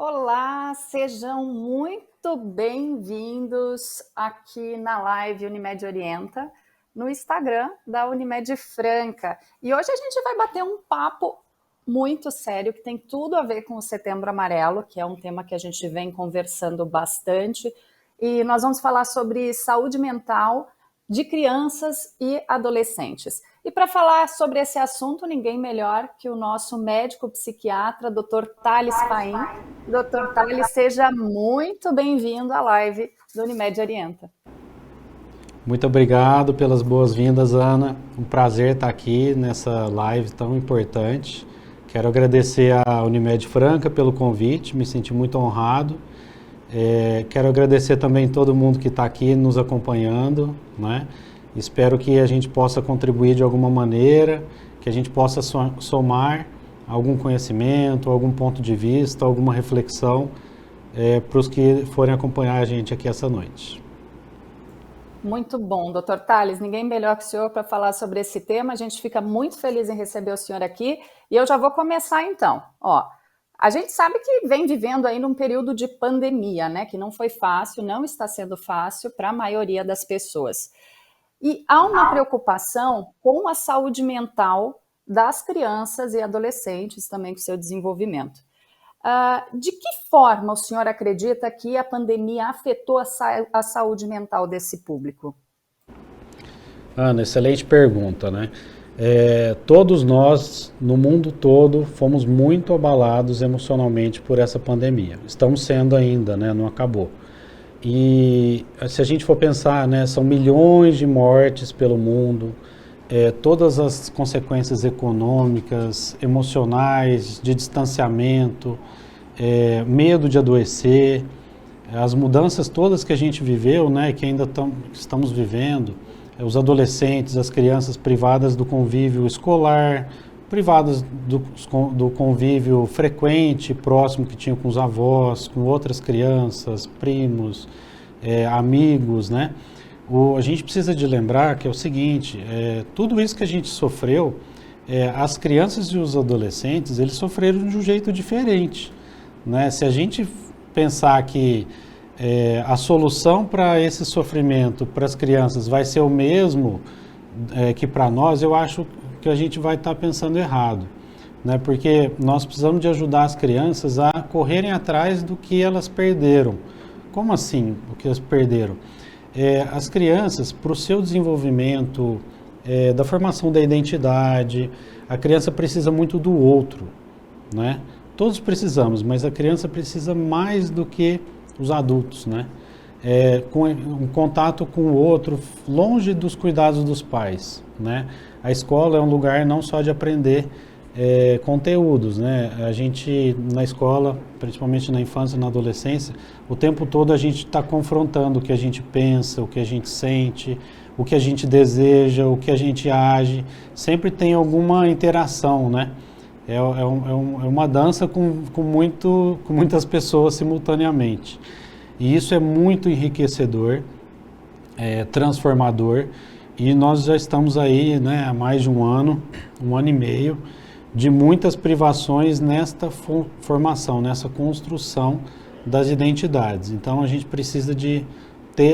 Olá, sejam muito bem-vindos aqui na live Unimed Orienta, no Instagram da Unimed Franca. E hoje a gente vai bater um papo muito sério, que tem tudo a ver com o Setembro Amarelo, que é um tema que a gente vem conversando bastante. E nós vamos falar sobre saúde mental de crianças e adolescentes. E para falar sobre esse assunto, ninguém melhor que o nosso médico psiquiatra, Dr. Thales Paim. Dr. Thales, seja muito bem-vindo à live do Unimed Orienta. Muito obrigado pelas boas-vindas, Ana. Um prazer estar aqui nessa live tão importante. Quero agradecer à Unimed Franca pelo convite, me senti muito honrado. Quero agradecer também todo mundo que está aqui nos acompanhando, né? Espero que a gente possa contribuir de alguma maneira, que a gente possa somar algum conhecimento, algum ponto de vista, alguma reflexão para os que forem acompanhar a gente aqui essa noite. Muito bom, Dr. Thales, ninguém melhor que o senhor para falar sobre esse tema. A gente fica muito feliz em receber o senhor aqui e eu já vou começar então. A gente sabe que vem vivendo aí num período de pandemia, né? Que não foi fácil, não está sendo fácil para a maioria das pessoas. E há uma preocupação com a saúde mental das crianças e adolescentes também com o seu desenvolvimento. De que forma o senhor acredita que a pandemia afetou a saúde mental desse público? Ana, excelente pergunta, né? Todos nós, no mundo todo, fomos muito abalados emocionalmente por essa pandemia. Estamos sendo ainda, né? Não acabou. E se a gente for pensar, né, são milhões de mortes pelo mundo, todas as consequências econômicas, emocionais, de distanciamento, medo de adoecer, as mudanças todas que a gente viveu, né, que ainda estamos vivendo, os adolescentes, as crianças privadas do convívio escolar, privadas do convívio frequente, próximo que tinham com os avós, com outras crianças, primos, amigos, né? A gente precisa de lembrar que é o seguinte, tudo isso que a gente sofreu, as crianças e os adolescentes, eles sofreram de um jeito diferente, né? Se a gente pensar que a solução para esse sofrimento para as crianças vai ser o mesmo que para nós, eu acho que a gente vai estar pensando errado, né? Porque nós precisamos de ajudar as crianças a correrem atrás do que elas perderam. Como assim, o que elas perderam? As crianças, para o seu desenvolvimento, da formação da identidade, a criança precisa muito do outro, né? Todos precisamos, mas a criança precisa mais do que os adultos, né? Com um contato com o outro, longe dos cuidados dos pais, né? A escola é um lugar não só de aprender conteúdos, né? A gente, na escola, principalmente na infância e na adolescência, o tempo todo a gente está confrontando o que a gente pensa, o que a gente sente, o que a gente deseja, o que a gente age. Sempre tem alguma interação, né? É uma dança com muitas pessoas simultaneamente. E isso é muito enriquecedor, transformador, e nós já estamos aí, né, há mais de um ano e meio, de muitas privações nesta formação, nessa construção das identidades. Então a gente precisa de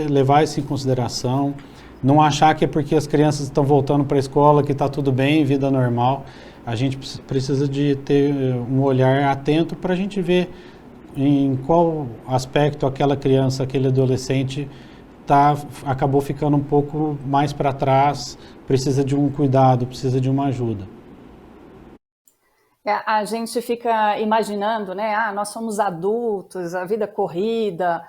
levar isso em consideração, não achar que é porque as crianças estão voltando para a escola que está tudo bem, vida normal. A gente precisa de ter um olhar atento para a gente ver em qual aspecto aquela criança, aquele adolescente acabou ficando um pouco mais para trás, precisa de um cuidado, precisa de uma ajuda. A gente fica imaginando, né? Nós somos adultos, a vida corrida,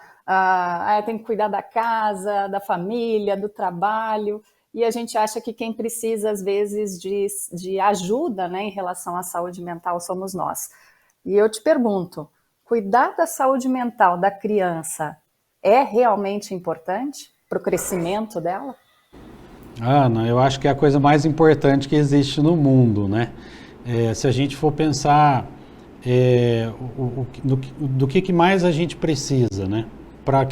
tem que cuidar da casa, da família, do trabalho, e a gente acha que quem precisa, às vezes, de ajuda, né, em relação à saúde mental somos nós. E eu te pergunto, cuidar da saúde mental da criança é realmente importante para o crescimento dela? Ana, eu acho que é a coisa mais importante que existe no mundo, né? Se a gente for pensar do que mais a gente precisa, né? Para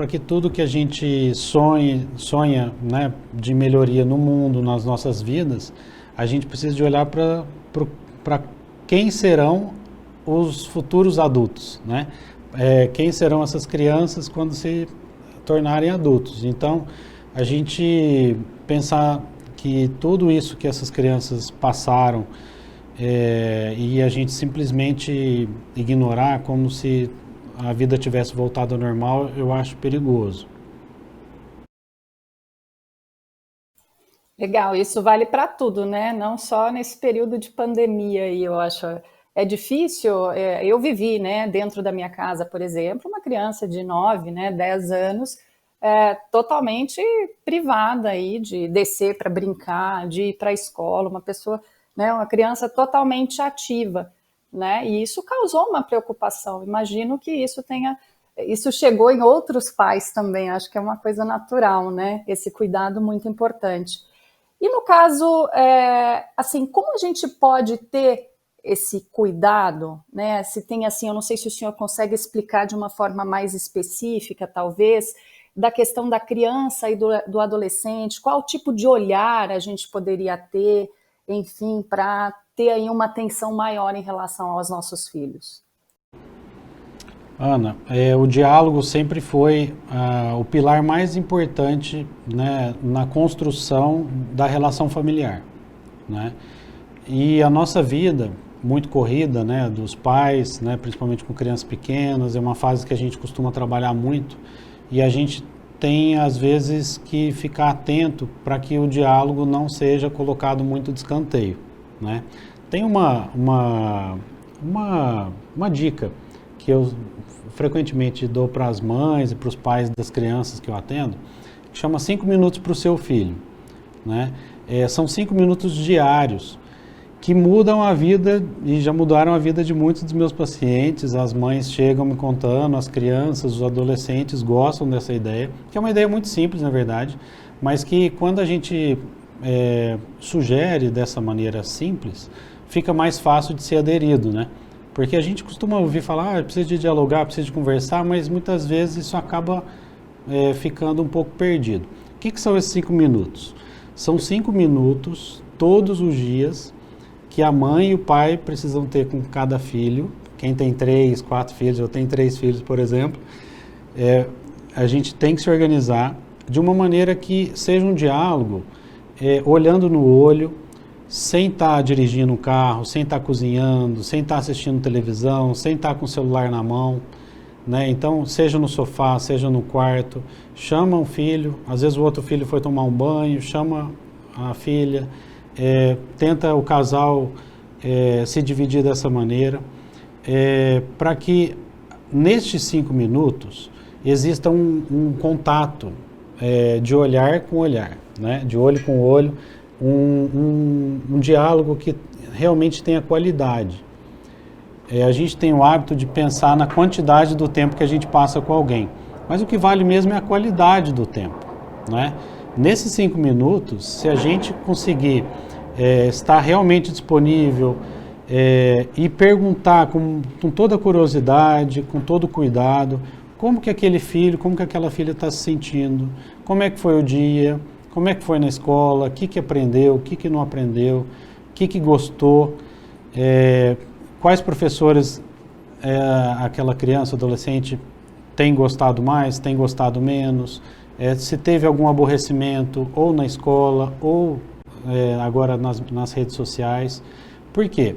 que tudo que a gente sonha, né, de melhoria no mundo, nas nossas vidas, a gente precisa de olhar para quem serão os futuros adultos, né? Quem serão essas crianças quando se tornarem adultos. Então, a gente pensar que tudo isso que essas crianças passaram e a gente simplesmente ignorar como se a vida tivesse voltado ao normal, eu acho perigoso. Legal, isso vale para tudo, né? Não só nesse período de pandemia aí, eu acho. É difícil, eu vivi, né, dentro da minha casa, por exemplo, uma criança de 9, né, 10 anos, totalmente privada aí de descer para brincar, de ir para a escola, uma pessoa, né, uma criança totalmente ativa, né? E isso causou uma preocupação. Imagino que isso chegou em outros pais também, acho que é uma coisa natural, né? Esse cuidado muito importante. E no caso, assim, como a gente pode ter esse cuidado, né? Se tem assim, eu não sei se o senhor consegue explicar de uma forma mais específica, talvez, da questão da criança e do adolescente, qual tipo de olhar a gente poderia ter, enfim, para ter aí uma atenção maior em relação aos nossos filhos. Ana, o diálogo sempre foi o pilar mais importante, né, na construção da relação familiar, né? E a nossa vida, muito corrida, né, dos pais, né, principalmente com crianças pequenas, é uma fase que a gente costuma trabalhar muito e a gente tem, às vezes, que ficar atento para que o diálogo não seja colocado muito de escanteio, né? Tem uma dica que eu frequentemente dou para as mães e para os pais das crianças que eu atendo, que chama 5 minutos para o seu filho, né? São 5 minutos diários que mudam a vida e já mudaram a vida de muitos dos meus pacientes. As mães chegam me contando, as crianças, os adolescentes gostam dessa ideia, que é uma ideia muito simples, na verdade, mas que quando a gente sugere dessa maneira simples, fica mais fácil de ser aderido, né? Porque a gente costuma ouvir falar, precisa de dialogar, precisa de conversar, mas muitas vezes isso acaba ficando um pouco perdido. O que são esses 5 minutos? São 5 minutos todos os dias que a mãe e o pai precisam ter com cada filho. Quem tem 3, 4 filhos, eu tenho 3 filhos, por exemplo, a gente tem que se organizar de uma maneira que seja um diálogo olhando no olho, sem estar dirigindo um carro, sem estar cozinhando, sem estar assistindo televisão, sem estar com o celular na mão, né? Então, seja no sofá, seja no quarto, chama um filho, às vezes o outro filho foi tomar um banho, chama a filha, tenta o casal se dividir dessa maneira, para que nestes 5 minutos exista um contato de olhar com olhar, né? De olho com olho, um diálogo que realmente tenha qualidade. A gente tem o hábito de pensar na quantidade do tempo que a gente passa com alguém, mas o que vale mesmo é a qualidade do tempo, né? Nesses 5 minutos, se a gente conseguir estar realmente disponível e perguntar com toda a curiosidade, com todo o cuidado, como que aquele filho, como que aquela filha está se sentindo, como é que foi o dia, como é que foi na escola, o que aprendeu, o que não aprendeu, o que gostou, quais professores aquela criança, adolescente tem gostado mais, tem gostado menos, se teve algum aborrecimento ou na escola ou agora nas redes sociais. Por quê?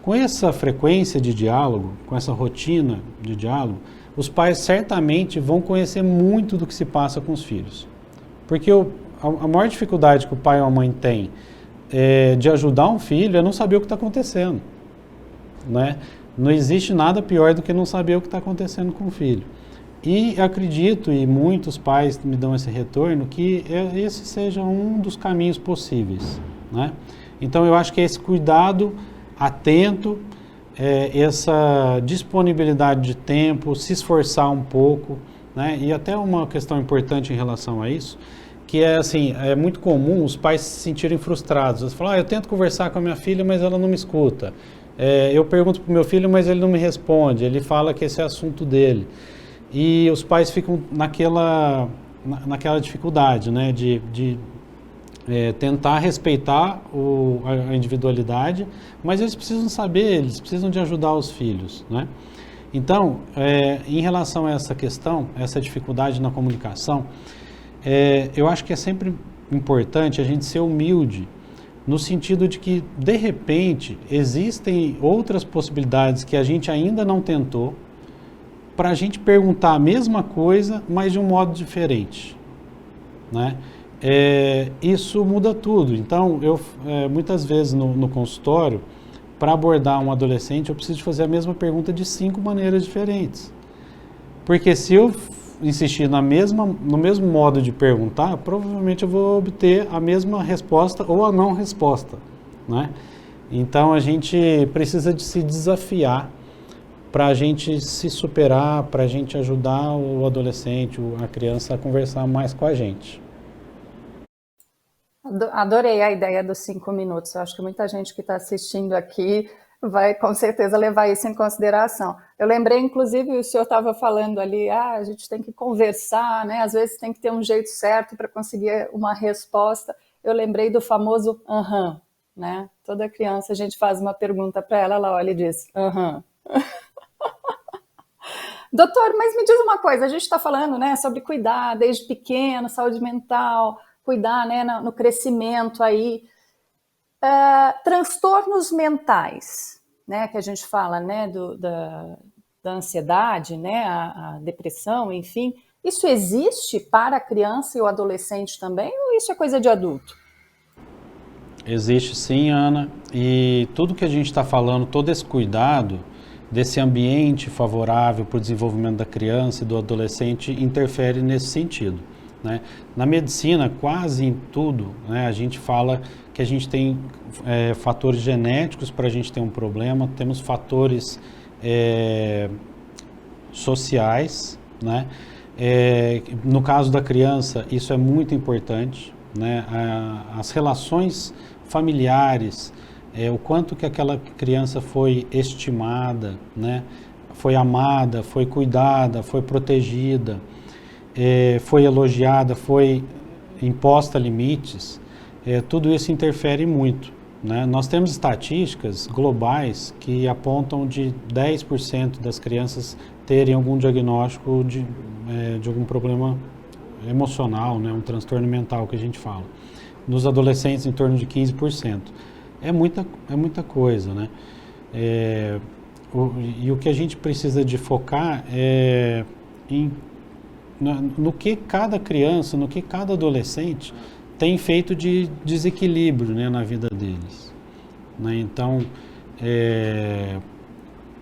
Com essa frequência de diálogo, com essa rotina de diálogo, os pais certamente vão conhecer muito do que se passa com os filhos. Porque a maior dificuldade que o pai ou a mãe tem de ajudar um filho é não saber o que está acontecendo, né? Não existe nada pior do que não saber o que está acontecendo com o filho. E acredito, e muitos pais me dão esse retorno, que esse seja um dos caminhos possíveis, né? Então eu acho que é esse cuidado atento, essa disponibilidade de tempo, se esforçar um pouco, né? E até uma questão importante em relação a isso, que é assim, é muito comum os pais se sentirem frustrados. Eles falam, eu tento conversar com a minha filha, mas ela não me escuta. Eu pergunto para o meu filho, mas ele não me responde, ele fala que esse é assunto dele. E os pais ficam naquela dificuldade, né, de tentar respeitar a individualidade, mas eles precisam saber, eles precisam de ajudar os filhos, né? Então, em relação a essa questão, essa dificuldade na comunicação, eu acho que é sempre importante a gente ser humilde, no sentido de que, de repente, existem outras possibilidades que a gente ainda não tentou, para a gente perguntar a mesma coisa, mas de um modo diferente, né? Isso muda tudo. Então, muitas vezes no consultório, para abordar um adolescente, eu preciso fazer a mesma pergunta de 5 maneiras diferentes. Porque se eu insistir no mesmo modo de perguntar, provavelmente eu vou obter a mesma resposta ou a não resposta, né? Então, a gente precisa de se desafiar para a gente se superar, para a gente ajudar o adolescente, a criança a conversar mais com a gente. Adorei a ideia dos 5 minutos. Eu acho que muita gente que está assistindo aqui vai com certeza levar isso em consideração. Eu lembrei, inclusive, o senhor estava falando ali, a gente tem que conversar, né? Às vezes tem que ter um jeito certo para conseguir uma resposta. Eu lembrei do famoso aham, né? Toda criança a gente faz uma pergunta para ela, ela olha e diz aham. Doutor, mas me diz uma coisa, a gente está falando, né, sobre cuidar desde pequeno, saúde mental, cuidar, né, no crescimento aí. Transtornos mentais, né, que a gente fala, né, da ansiedade, né, a depressão, enfim, isso existe para a criança e o adolescente também, ou isso é coisa de adulto? Existe sim, Ana, e tudo que a gente está falando, todo esse cuidado desse ambiente favorável para o desenvolvimento da criança e do adolescente interfere nesse sentido, né? Na medicina, quase em tudo, né, a gente fala que a gente tem fatores genéticos para a gente ter um problema, temos fatores sociais, né? No caso da criança, isso é muito importante, né? As relações familiares, o quanto que aquela criança foi estimada, né? Foi amada, foi cuidada, foi protegida, foi elogiada, foi imposta limites, tudo isso interfere muito, né? Nós temos estatísticas globais que apontam de 10% das crianças terem algum diagnóstico de algum problema emocional, né? Um transtorno mental que a gente fala. Nos adolescentes, em torno de 15%. É muita coisa, né? E o que a gente precisa de focar é no que cada criança, no que cada adolescente tem feito de desequilíbrio, né, na vida deles, né? Então,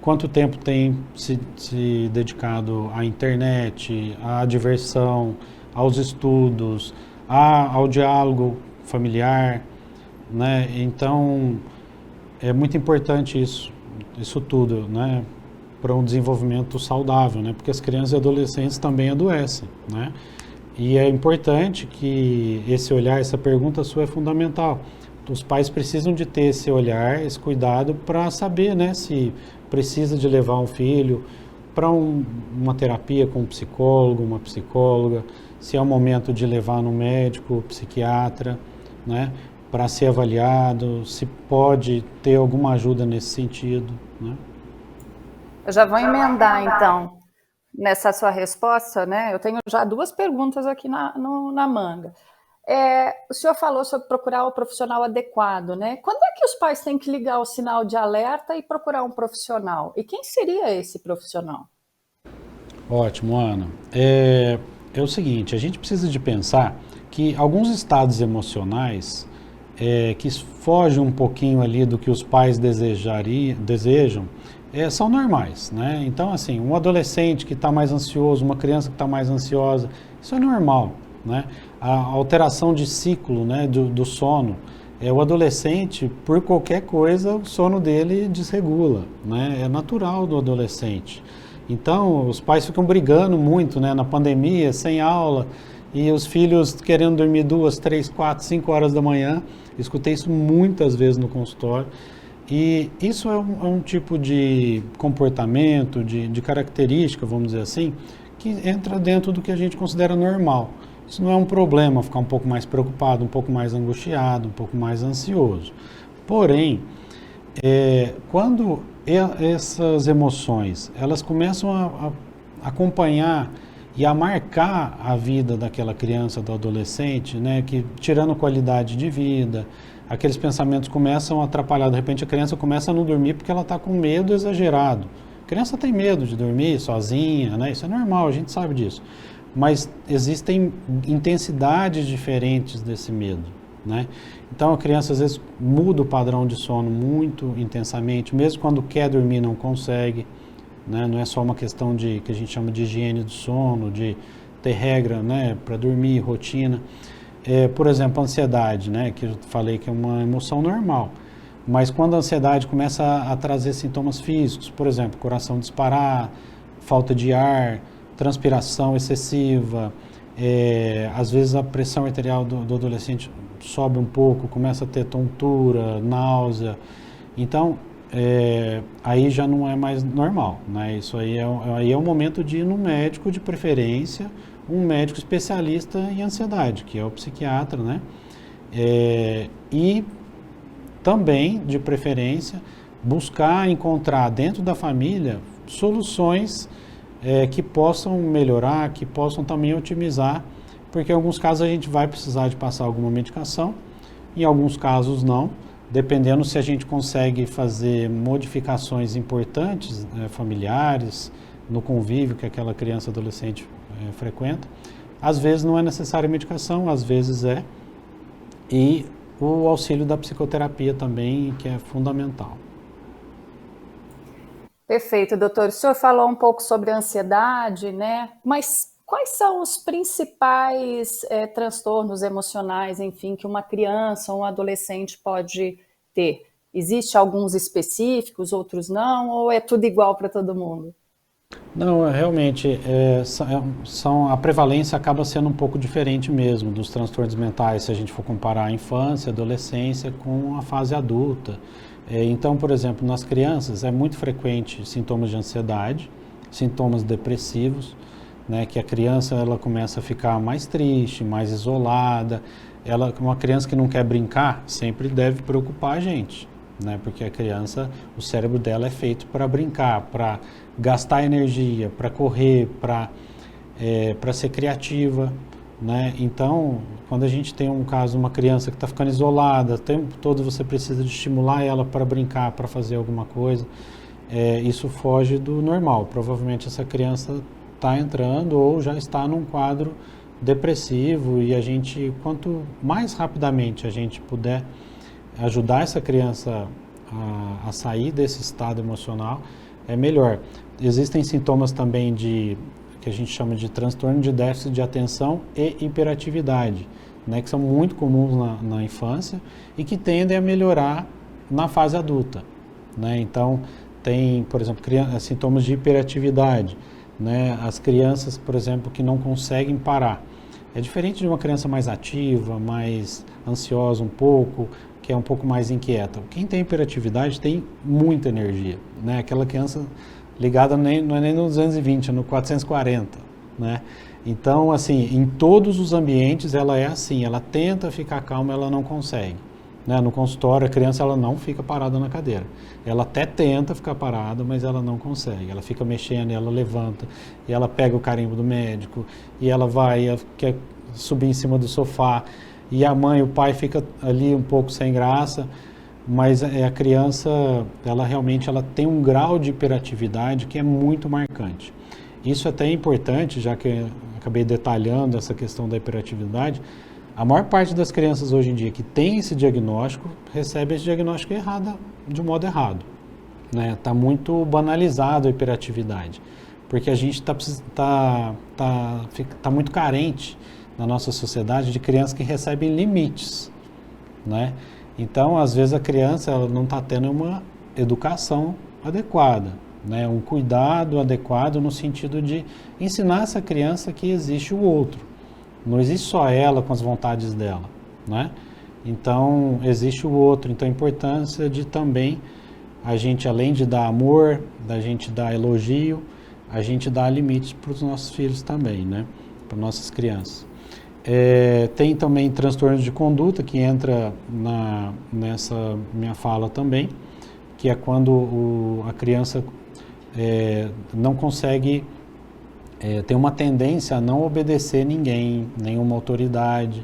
quanto tempo tem se dedicado à internet, à diversão, aos estudos, ao diálogo familiar, né? Então, é muito importante isso tudo, né, para um desenvolvimento saudável, né? Porque as crianças e adolescentes também adoecem, né? E é importante que esse olhar, essa pergunta sua é fundamental. Os pais precisam de ter esse olhar, esse cuidado para saber, né, se precisa de levar um filho para uma terapia com um psicólogo, uma psicóloga, se é o momento de levar no médico, psiquiatra, né, para ser avaliado, se pode ter alguma ajuda nesse sentido, né? Eu já vou emendar, então, nessa sua resposta, né? Eu tenho já 2 perguntas aqui na manga. O senhor falou sobre procurar o profissional adequado, né? Quando é que os pais têm que ligar o sinal de alerta e procurar um profissional? E quem seria esse profissional? Ótimo, Ana. É o seguinte, a gente precisa de pensar que alguns estados emocionais que fogem um pouquinho ali do que os pais desejam, são normais, né? Então, assim, um adolescente que está mais ansioso, uma criança que está mais ansiosa, isso é normal, né? A alteração de ciclo, né, do sono, o adolescente, por qualquer coisa, o sono dele desregula, né? É natural do adolescente. Então, os pais ficam brigando muito, né, na pandemia, sem aula, e os filhos querendo dormir 2, 3, 4, 5 horas da manhã. Escutei isso muitas vezes no consultório. E isso é um tipo de comportamento, de característica, vamos dizer assim, que entra dentro do que a gente considera normal. Isso não é um problema, ficar um pouco mais preocupado, um pouco mais angustiado, um pouco mais ansioso. Porém, quando essas emoções, elas começam a acompanhar e a marcar a vida daquela criança, do adolescente, né, que tirando qualidade de vida, aqueles pensamentos começam a atrapalhar, de repente a criança começa a não dormir porque ela está com medo exagerado. A criança tem medo de dormir sozinha, né, isso é normal, a gente sabe disso. Mas existem intensidades diferentes desse medo, né? Então a criança às vezes muda o padrão de sono muito intensamente, mesmo quando quer dormir não consegue, né? Não é só uma questão de que a gente chama de higiene do sono, de ter regra, né, para dormir, rotina. Por exemplo, a ansiedade, né, que eu falei que é uma emoção normal. Mas quando a ansiedade começa a trazer sintomas físicos, por exemplo, coração disparar, falta de ar, transpiração excessiva, às vezes a pressão arterial do adolescente sobe um pouco, começa a ter tontura, náusea. Então, aí já não é mais normal, né? Isso aí é o momento de ir no médico de preferência, um médico especialista em ansiedade, que é o psiquiatra, né? E também, de preferência, buscar encontrar dentro da família soluções que possam melhorar, que possam também otimizar, porque em alguns casos a gente vai precisar de passar alguma medicação, em alguns casos não, dependendo se a gente consegue fazer modificações importantes, familiares, no convívio que aquela criança adolescente frequenta. Às vezes não é necessária medicação, às vezes é, e o auxílio da psicoterapia também, que é fundamental. Perfeito, doutor. O senhor falou um pouco sobre a ansiedade, né? Mas quais são os principais transtornos emocionais, enfim, que uma criança ou um adolescente pode ter? Existe alguns específicos, outros não, ou é tudo igual para todo mundo? Não, realmente, a prevalência acaba sendo um pouco diferente mesmo dos transtornos mentais, se a gente for comparar a infância, a adolescência com a fase adulta. Então, por exemplo, nas crianças é muito frequente sintomas de ansiedade, sintomas depressivos, né, que a criança ela começa a ficar mais triste, mais isolada. Uma criança que não quer brincar sempre deve preocupar a gente, né, porque a criança, o cérebro dela é feito para brincar, para gastar energia, para correr, para ser criativa, né? Então, quando a gente tem um caso, uma criança que está ficando isolada, o tempo todo você precisa de estimular ela para brincar, para fazer alguma coisa, isso foge do normal. Provavelmente essa criança está entrando ou já está num quadro depressivo e quanto mais rapidamente a gente puder ajudar essa criança a sair desse estado emocional, é melhor. Existem sintomas também que a gente chama de transtorno de déficit de atenção e hiperatividade, né, que são muito comuns na infância e que tendem a melhorar na fase adulta, né? Então, tem, por exemplo, sintomas de hiperatividade, né? As crianças, por exemplo, que não conseguem parar. É diferente de uma criança mais ativa, mais ansiosa um pouco, que é um pouco mais inquieta. Quem tem hiperatividade tem muita energia, né? Aquela criança ligada não é nem no 220, é no 440, né? Então, assim, em todos os ambientes ela é assim, ela tenta ficar calma, ela não consegue, né? No consultório, a criança ela não fica parada na cadeira. Ela até tenta ficar parada, mas ela não consegue. Ela fica mexendo, ela levanta, e ela pega o carimbo do médico, e ela quer subir em cima do sofá, e a mãe, o pai fica ali um pouco sem graça, mas a criança, ela realmente tem um grau de hiperatividade que é muito marcante. Isso é até importante, já que eu acabei detalhando essa questão da hiperatividade, a maior parte das crianças hoje em dia que tem esse diagnóstico, recebe esse diagnóstico de um modo errado, né? Está muito banalizado a hiperatividade, porque a gente tá muito carente na nossa sociedade de crianças que recebem limites, né? Então, às vezes a criança ela não está tendo uma educação adequada, né? Um cuidado adequado no sentido de ensinar essa criança que existe o outro. Não existe só ela com as vontades dela, né? Então, existe o outro. Então, a importância de também a gente, além de dar amor, da gente dar elogio, a gente dar limites para os nossos filhos também, né? Para nossas crianças. Tem também transtornos de conduta, que entra nessa minha fala também, que é quando a criança não consegue, tem uma tendência a não obedecer ninguém, nenhuma autoridade,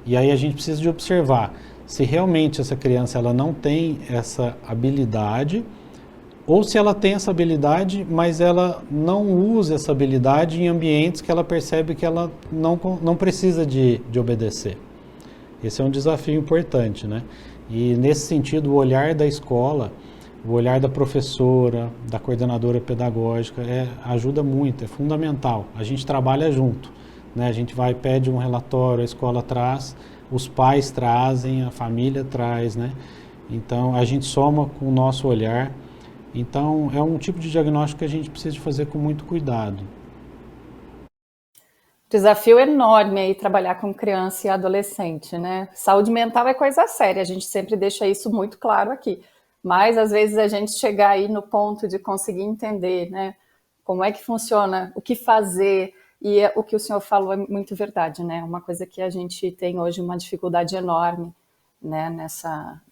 e aí a gente precisa de observar se realmente essa criança ela não tem essa habilidade, ou se ela tem essa habilidade, mas ela não usa essa habilidade em ambientes que ela percebe que ela não precisa de obedecer. Esse é um desafio importante, né? E nesse sentido, o olhar da escola, o olhar da professora, da coordenadora pedagógica, ajuda muito, é fundamental. A gente trabalha junto, né? A gente pede um relatório, a escola traz, os pais trazem, a família traz, né? Então, a gente soma com o nosso olhar. Então, é um tipo de diagnóstico que a gente precisa de fazer com muito cuidado. Desafio enorme aí trabalhar com criança e adolescente, né? Saúde mental é coisa séria, a gente sempre deixa isso muito claro aqui. Mas, às vezes, a gente chegar aí no ponto de conseguir entender, né? Como é que funciona, o que fazer, e o que o senhor falou é muito verdade, né? Uma coisa que a gente tem hoje uma dificuldade enorme, né?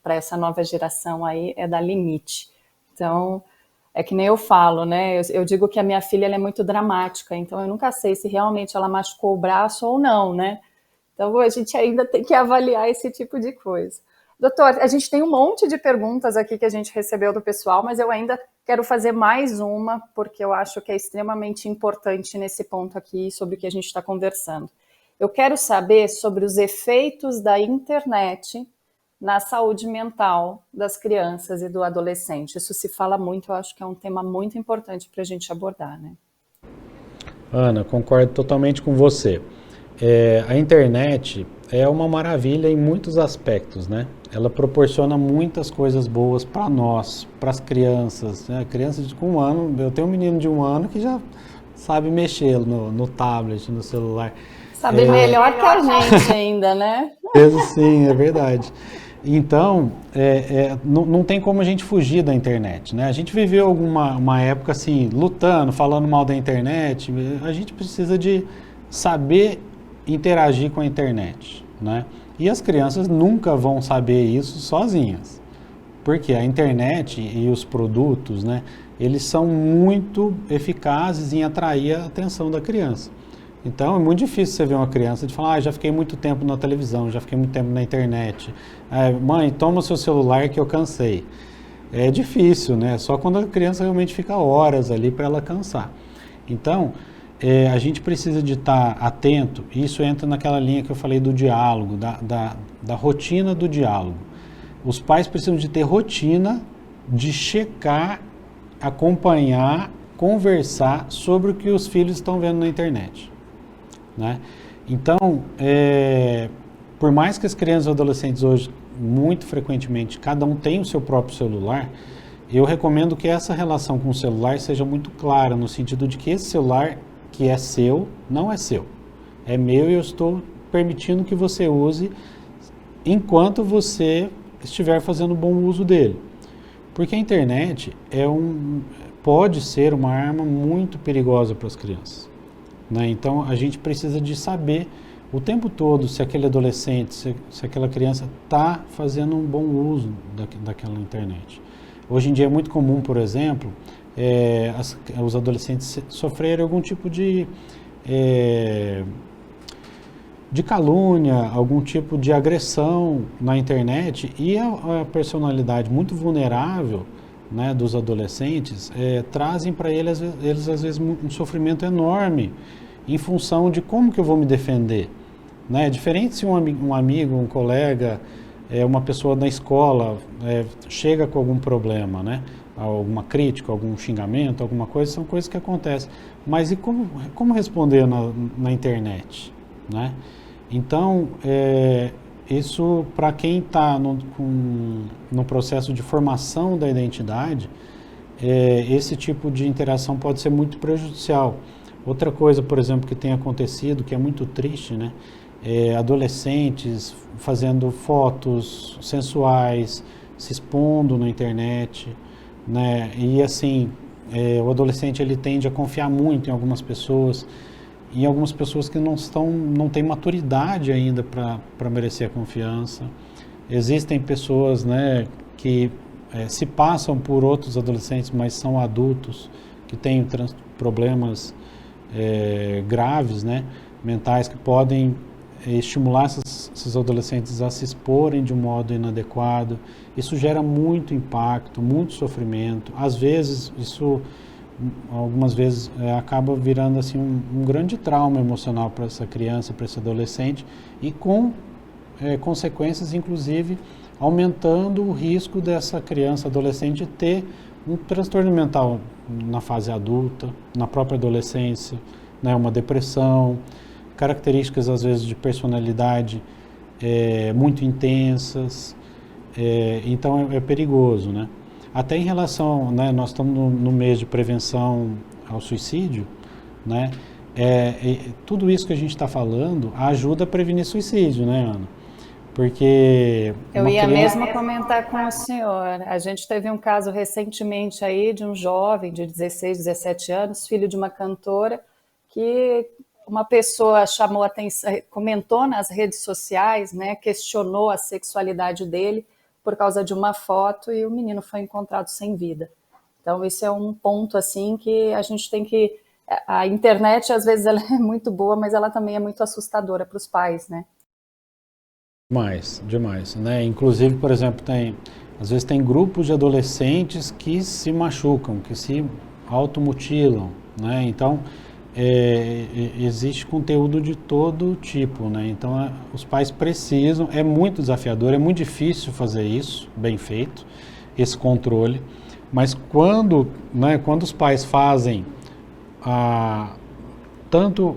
Para essa nova geração aí é dar limite. Então, é que nem eu falo, né? Eu digo que a minha filha ela é muito dramática, então eu nunca sei se realmente ela machucou o braço ou não, né? Então a gente ainda tem que avaliar esse tipo de coisa. Doutor, a gente tem um monte de perguntas aqui que a gente recebeu do pessoal, mas eu ainda quero fazer mais uma, porque eu acho que é extremamente importante nesse ponto aqui, sobre o que a gente está conversando. Eu quero saber sobre os efeitos da internet na saúde mental das crianças e do adolescente. Isso se fala muito, eu acho que é um tema muito importante para a gente abordar, né? Ana, concordo totalmente com você. A internet é uma maravilha em muitos aspectos, né? Ela proporciona muitas coisas boas para nós, para as crianças, né? Crianças com 1 ano, eu tenho um menino de 1 ano que já sabe mexer no tablet, no celular. Sabe melhor que a gente ainda, né? Sim, é verdade. Então, não tem como a gente fugir da internet, né? A gente viveu uma época assim, lutando, falando mal da internet. A gente precisa de saber interagir com a internet, né? E as crianças nunca vão saber isso sozinhas, porque a internet e os produtos, né? Eles são muito eficazes em atrair a atenção da criança. Então, é muito difícil você ver uma criança de falar, já fiquei muito tempo na televisão, já fiquei muito tempo na internet. Mãe, toma o seu celular que eu cansei. É difícil, né? Só quando a criança realmente fica horas ali para ela cansar. Então, a gente precisa de estar atento, e isso entra naquela linha que eu falei do diálogo, da rotina do diálogo. Os pais precisam de ter rotina de checar, acompanhar, conversar sobre o que os filhos estão vendo na internet. Né? Então, por mais que as crianças e adolescentes hoje, muito frequentemente, cada um tem o seu próprio celular, eu recomendo que essa relação com o celular seja muito clara, no sentido de que esse celular que é seu, não é seu. É meu e eu estou permitindo que você use enquanto você estiver fazendo bom uso dele. Porque a internet pode ser uma arma muito perigosa para as crianças. Né? Então, a gente precisa de saber o tempo todo se aquele adolescente, se aquela criança está fazendo um bom uso daquela internet. Hoje em dia é muito comum, por exemplo, os adolescentes sofrerem algum tipo de calúnia, algum tipo de agressão na internet, e a personalidade muito vulnerável, né, dos adolescentes, trazem para eles às vezes um sofrimento enorme em função de como que eu vou me defender, né? Diferente se um amigo, um colega, uma pessoa na escola chega com algum problema, né? Alguma crítica, algum xingamento, alguma coisa, são coisas que acontecem. Mas e como responder na internet, né? Então, isso, para quem está no processo de formação da identidade, esse tipo de interação pode ser muito prejudicial. Outra coisa, por exemplo, que tem acontecido, que é muito triste, né? Adolescentes fazendo fotos sensuais, se expondo na internet, né? E assim, o adolescente ele tende a confiar muito em algumas pessoas, e algumas pessoas que não têm maturidade ainda para merecer a confiança. Existem pessoas, né, que se passam por outros adolescentes, mas são adultos, que têm problemas graves, né, mentais, que podem estimular esses adolescentes a se exporem de um modo inadequado. Isso gera muito impacto, muito sofrimento. Às vezes, algumas vezes acaba virando assim um grande trauma emocional para essa criança, para esse adolescente, e com consequências, inclusive, aumentando o risco dessa criança, adolescente, ter um transtorno mental na fase adulta, na própria adolescência, né, uma depressão, características, às vezes, de personalidade muito intensas, então é perigoso, né? Até em relação, né, nós estamos no mês de prevenção ao suicídio, né? Tudo isso que a gente está falando ajuda a prevenir suicídio, né, Ana? Porque eu ia mesmo comentar com o senhor. A gente teve um caso recentemente aí de um jovem de 16, 17 anos, filho de uma cantora, que uma pessoa chamou a atenção, comentou nas redes sociais, né, questionou a sexualidade dele por causa de uma foto, e o menino foi encontrado sem vida. Então, isso é um ponto assim que a gente tem que... A internet, às vezes, ela é muito boa, mas ela também é muito assustadora para os pais, né? Demais, né? Inclusive, por exemplo, às vezes tem grupos de adolescentes que se machucam, que se automutilam, né? Então, existe conteúdo de todo tipo, né? Então, os pais precisam, é muito desafiador, é muito difícil fazer isso, bem feito, esse controle, mas quando os pais fazem tanto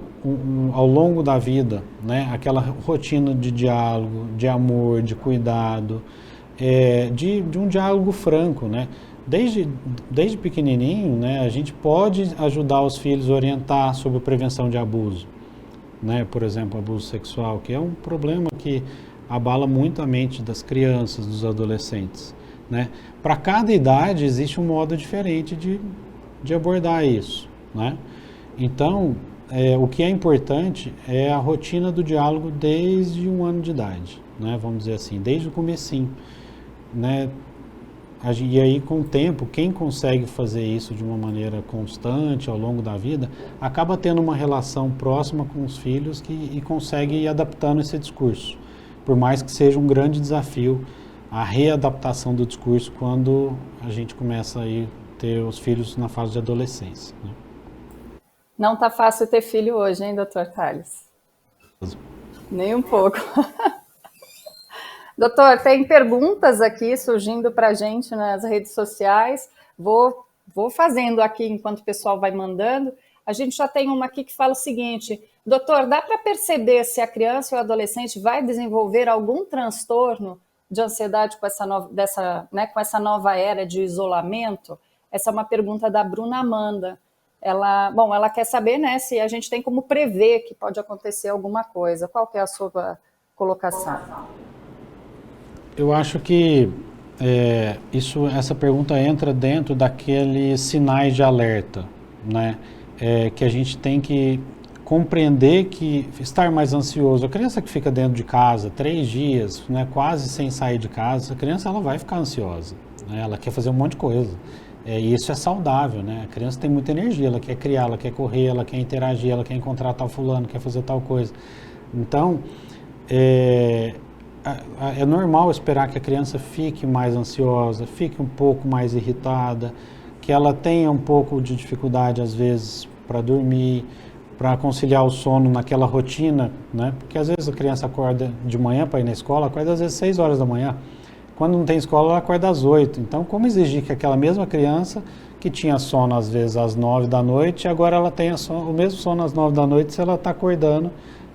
ao longo da vida, né, aquela rotina de diálogo, de amor, de cuidado, de um diálogo franco, né? Desde pequenininho, né, a gente pode ajudar os filhos a orientar sobre prevenção de abuso, né? Por exemplo, abuso sexual, que é um problema que abala muito a mente das crianças, dos adolescentes, né? Para cada idade existe um modo diferente de abordar isso, né? Então, o que é importante é a rotina do diálogo desde 1 ano de idade, né? Vamos dizer assim, desde o comecinho, né? E aí, com o tempo, quem consegue fazer isso de uma maneira constante ao longo da vida, acaba tendo uma relação próxima com os filhos e consegue ir adaptando esse discurso. Por mais que seja um grande desafio a readaptação do discurso quando a gente começa a ter os filhos na fase de adolescência, né? Não tá fácil ter filho hoje, hein, doutor Tales? Nem um pouco. Doutor, tem perguntas aqui surgindo para a gente nas redes sociais. Vou fazendo aqui enquanto o pessoal vai mandando. A gente já tem uma aqui que fala o seguinte: doutor, dá para perceber se a criança ou o adolescente vai desenvolver algum transtorno de ansiedade com essa nova era de isolamento? Essa é uma pergunta da Bruna Amanda. Ela quer saber, né, se a gente tem como prever que pode acontecer alguma coisa. Qual que é a sua colocação? Eu acho que essa pergunta entra dentro daqueles sinais de alerta, né? Que a gente tem que compreender que estar mais ansioso, a criança que fica dentro de casa 3 dias, né, quase sem sair de casa, a criança ela vai ficar ansiosa, né? Ela quer fazer um monte de coisa. E isso é saudável, né? A criança tem muita energia, ela quer criar, ela quer correr, ela quer interagir, ela quer encontrar tal fulano, quer fazer tal coisa. Então, é normal esperar que a criança fique mais ansiosa, fique um pouco mais irritada, que ela tenha um pouco de dificuldade, às vezes, para dormir, para conciliar o sono naquela rotina, né? Porque às vezes a criança acorda de manhã para ir na escola, acorda às vezes 6 horas da manhã. Quando não tem escola, ela acorda às 8. Então, como exigir que aquela mesma criança que tinha sono às vezes às 9 da noite, agora ela tenha o mesmo sono às 9 da noite se ela está acordando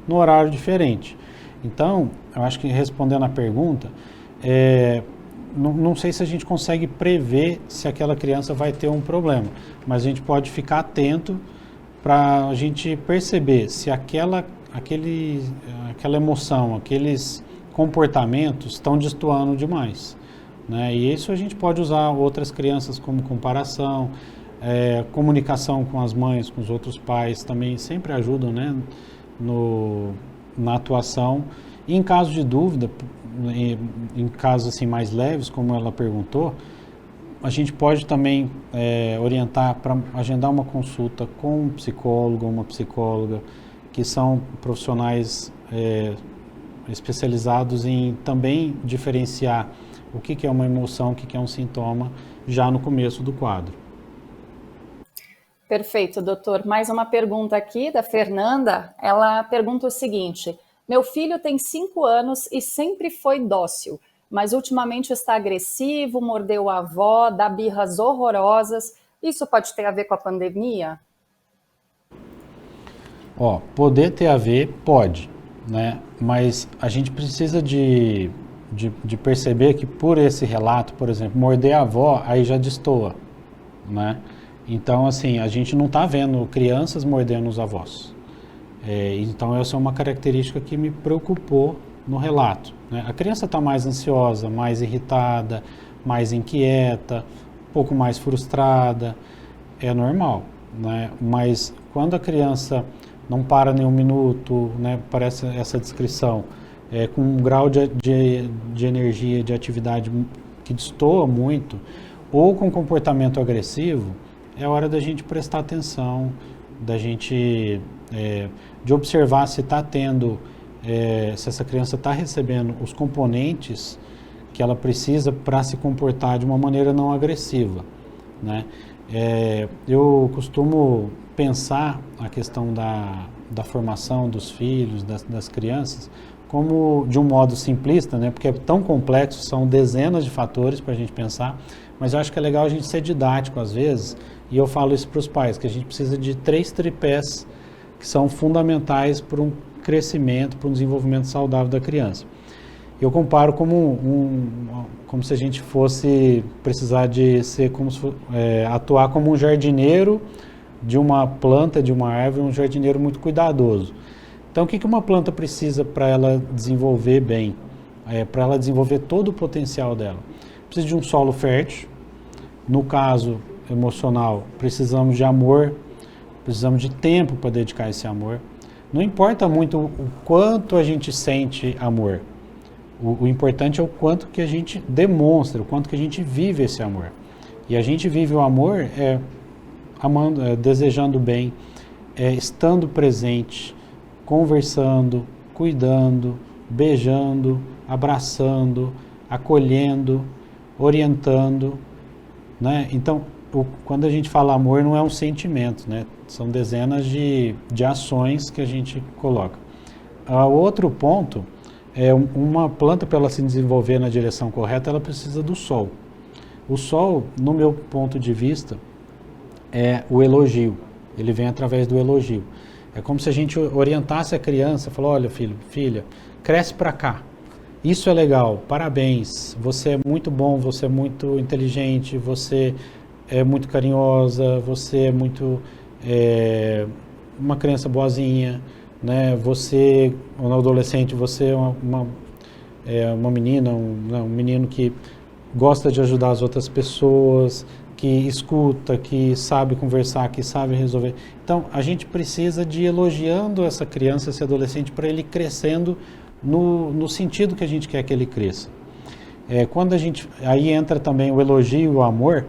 no horário diferente? Então, eu acho que respondendo à pergunta, não sei se a gente consegue prever se aquela criança vai ter um problema, mas a gente pode ficar atento para a gente perceber se aquela emoção, aqueles comportamentos estão destoando demais, né? E isso a gente pode usar outras crianças como comparação, Comunicação com as mães, com os outros pais também sempre ajudam, né, na atuação. E em caso de dúvida, em casos assim mais leves, como ela perguntou, a gente pode também orientar para agendar uma consulta com um psicólogo ou uma psicóloga, que são profissionais especializados em também diferenciar o que é uma emoção, o que é um sintoma, já no começo do quadro. Perfeito, doutor. Mais uma pergunta aqui da Fernanda. Ela pergunta o seguinte: meu filho tem 5 anos e sempre foi dócil, mas ultimamente está agressivo, mordeu a avó, dá birras horrorosas. Isso pode ter a ver com a pandemia? Poder ter a ver, pode, né? Mas a gente precisa de perceber que por esse relato, por exemplo, morder a avó, aí já destoa, né? Então, assim, a gente não está vendo crianças mordendo os avós. Então, essa é uma característica que me preocupou no relato, né? A criança está mais ansiosa, mais irritada, mais inquieta, um pouco mais frustrada, é normal, né? Mas quando a criança não para nem um minuto, né, parece essa descrição, com um grau de energia, de atividade que destoa muito, ou com comportamento agressivo, é hora da gente prestar atenção, da gente de observar se está tendo, se essa criança está recebendo os componentes que ela precisa para se comportar de uma maneira não agressiva, né? Eu costumo pensar a questão da formação dos filhos, das crianças, como de um modo simplista, né? Porque é tão complexo, são dezenas de fatores para a gente pensar, mas eu acho que é legal a gente ser didático às vezes, e eu falo isso para os pais, que a gente precisa de 3 tripés que são fundamentais para um crescimento, para um desenvolvimento saudável da criança. Eu comparo como se a gente fosse precisar de ser atuar como um jardineiro de uma planta, de uma árvore, um jardineiro muito cuidadoso. Então, o que uma planta precisa para ela desenvolver bem, para ela desenvolver todo o potencial dela? Precisa de um solo fértil. No caso emocional, precisamos de amor, precisamos de tempo para dedicar esse amor. Não importa muito o quanto a gente sente amor. O importante é o quanto que a gente demonstra, o quanto que a gente vive esse amor. E a gente vive o amor amando, desejando bem, estando presente, conversando, cuidando, beijando, abraçando, acolhendo, orientando, né? Então, quando a gente fala amor, não é um sentimento, né? São dezenas de ações que a gente coloca. Outro ponto uma planta, para ela se desenvolver na direção correta, ela precisa do sol. O sol, no meu ponto de vista, é o elogio. Ele vem através do elogio. É como se a gente orientasse a criança, falou: olha, filho, filha, cresce para cá. Isso é legal, parabéns, você é muito bom, você é muito inteligente, você é muito carinhosa, você é muito uma criança boazinha, né? Você, um adolescente, você é uma menina, um menino que gosta de ajudar as outras pessoas, que escuta, que sabe conversar, que sabe resolver. Então, a gente precisa de elogiando essa criança, esse adolescente, para ele crescendo no sentido que a gente quer que ele cresça. Quando aí entra também o elogio e o amor,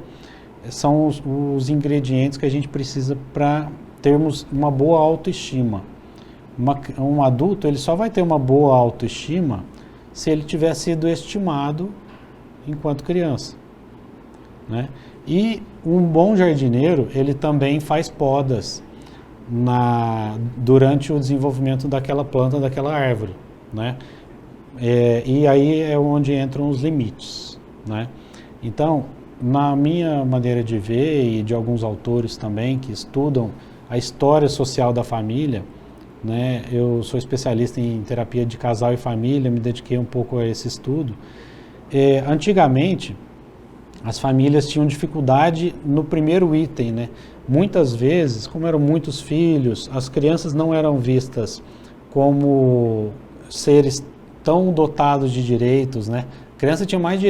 são os ingredientes que a gente precisa para termos uma boa autoestima. Um adulto, ele só vai ter uma boa autoestima se ele tiver sido estimado enquanto criança, né? E um bom jardineiro, ele também faz podas durante o desenvolvimento daquela planta, daquela árvore, né? E aí é onde entram os limites, né? Então, na minha maneira de ver, e de alguns autores também que estudam a história social da família, né? Eu sou especialista em terapia de casal e família, me dediquei um pouco a esse estudo. Antigamente, as famílias tinham dificuldade no primeiro item, né? Muitas vezes, como eram muitos filhos, as crianças não eram vistas como seres tão dotados de direitos, né? A criança tinha mais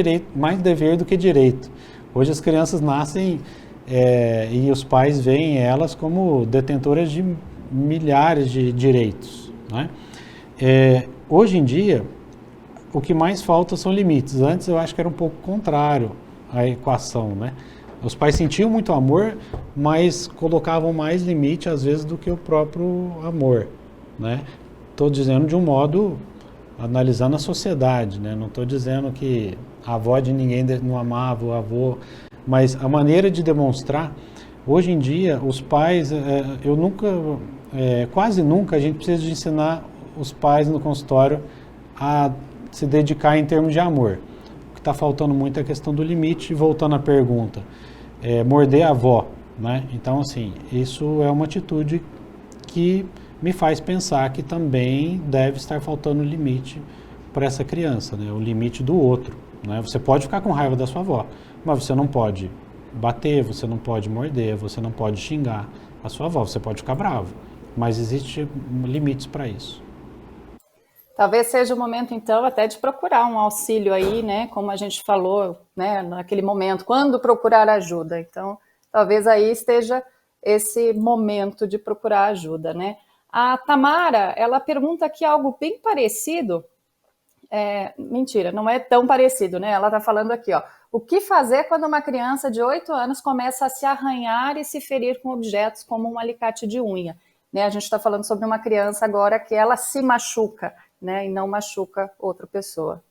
dever do que direito. Hoje as crianças nascem e os pais veem elas como detentoras de milhares de direitos, né? Hoje em dia, o que mais falta são limites. Antes eu acho que era um pouco contrário à equação, né? Os pais sentiam muito amor, mas colocavam mais limite às vezes do que o próprio amor, né? Estou dizendo de um modo analisando a sociedade, né? Não estou dizendo que a avó de ninguém não amava o avô, mas a maneira de demonstrar, hoje em dia, os pais, quase nunca a gente precisa de ensinar os pais no consultório a se dedicar em termos de amor. O que está faltando muito é a questão do limite, voltando à pergunta, morder a avó, né? Então, assim, isso é uma atitude que me faz pensar que também deve estar faltando limite para essa criança, né? O limite do outro, né? Você pode ficar com raiva da sua avó, mas você não pode bater, você não pode morder, você não pode xingar a sua avó, você pode ficar bravo, mas existem limites para isso. Talvez seja o momento, então, até de procurar um auxílio aí, né? Como a gente falou, né? Naquele momento, quando procurar ajuda. Então, talvez aí esteja esse momento de procurar ajuda, né? A Tamara, ela pergunta aqui algo bem parecido. Mentira, não é tão parecido, né? Ela está falando aqui, ó. O que fazer quando uma criança de 8 anos começa a se arranhar e se ferir com objetos como um alicate de unha? Né? A gente está falando sobre uma criança agora que ela se machuca, né? E não machuca outra pessoa.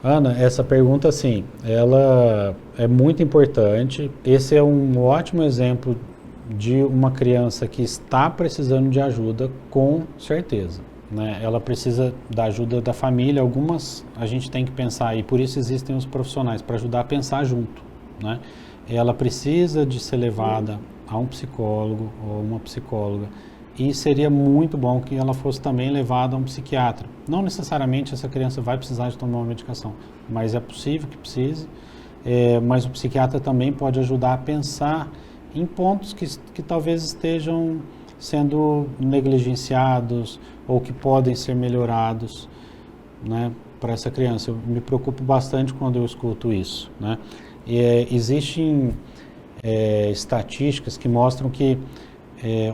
Ana, essa pergunta, sim, ela é muito importante. Esse é um ótimo exemplo de uma criança que está precisando de ajuda, com certeza, né? Ela precisa da ajuda da família. Algumas a gente tem que pensar, e por isso existem os profissionais, para ajudar a pensar junto, né? Ela precisa de ser levada a um psicólogo ou uma psicóloga, e seria muito bom que ela fosse também levada a um psiquiatra. Não necessariamente essa criança vai precisar de tomar uma medicação, mas é possível que precise, mas o psiquiatra também pode ajudar a pensar em pontos que talvez estejam sendo negligenciados ou que podem ser melhorados, né, para essa criança. Eu me preocupo bastante quando eu escuto isso, né? Existem estatísticas que mostram que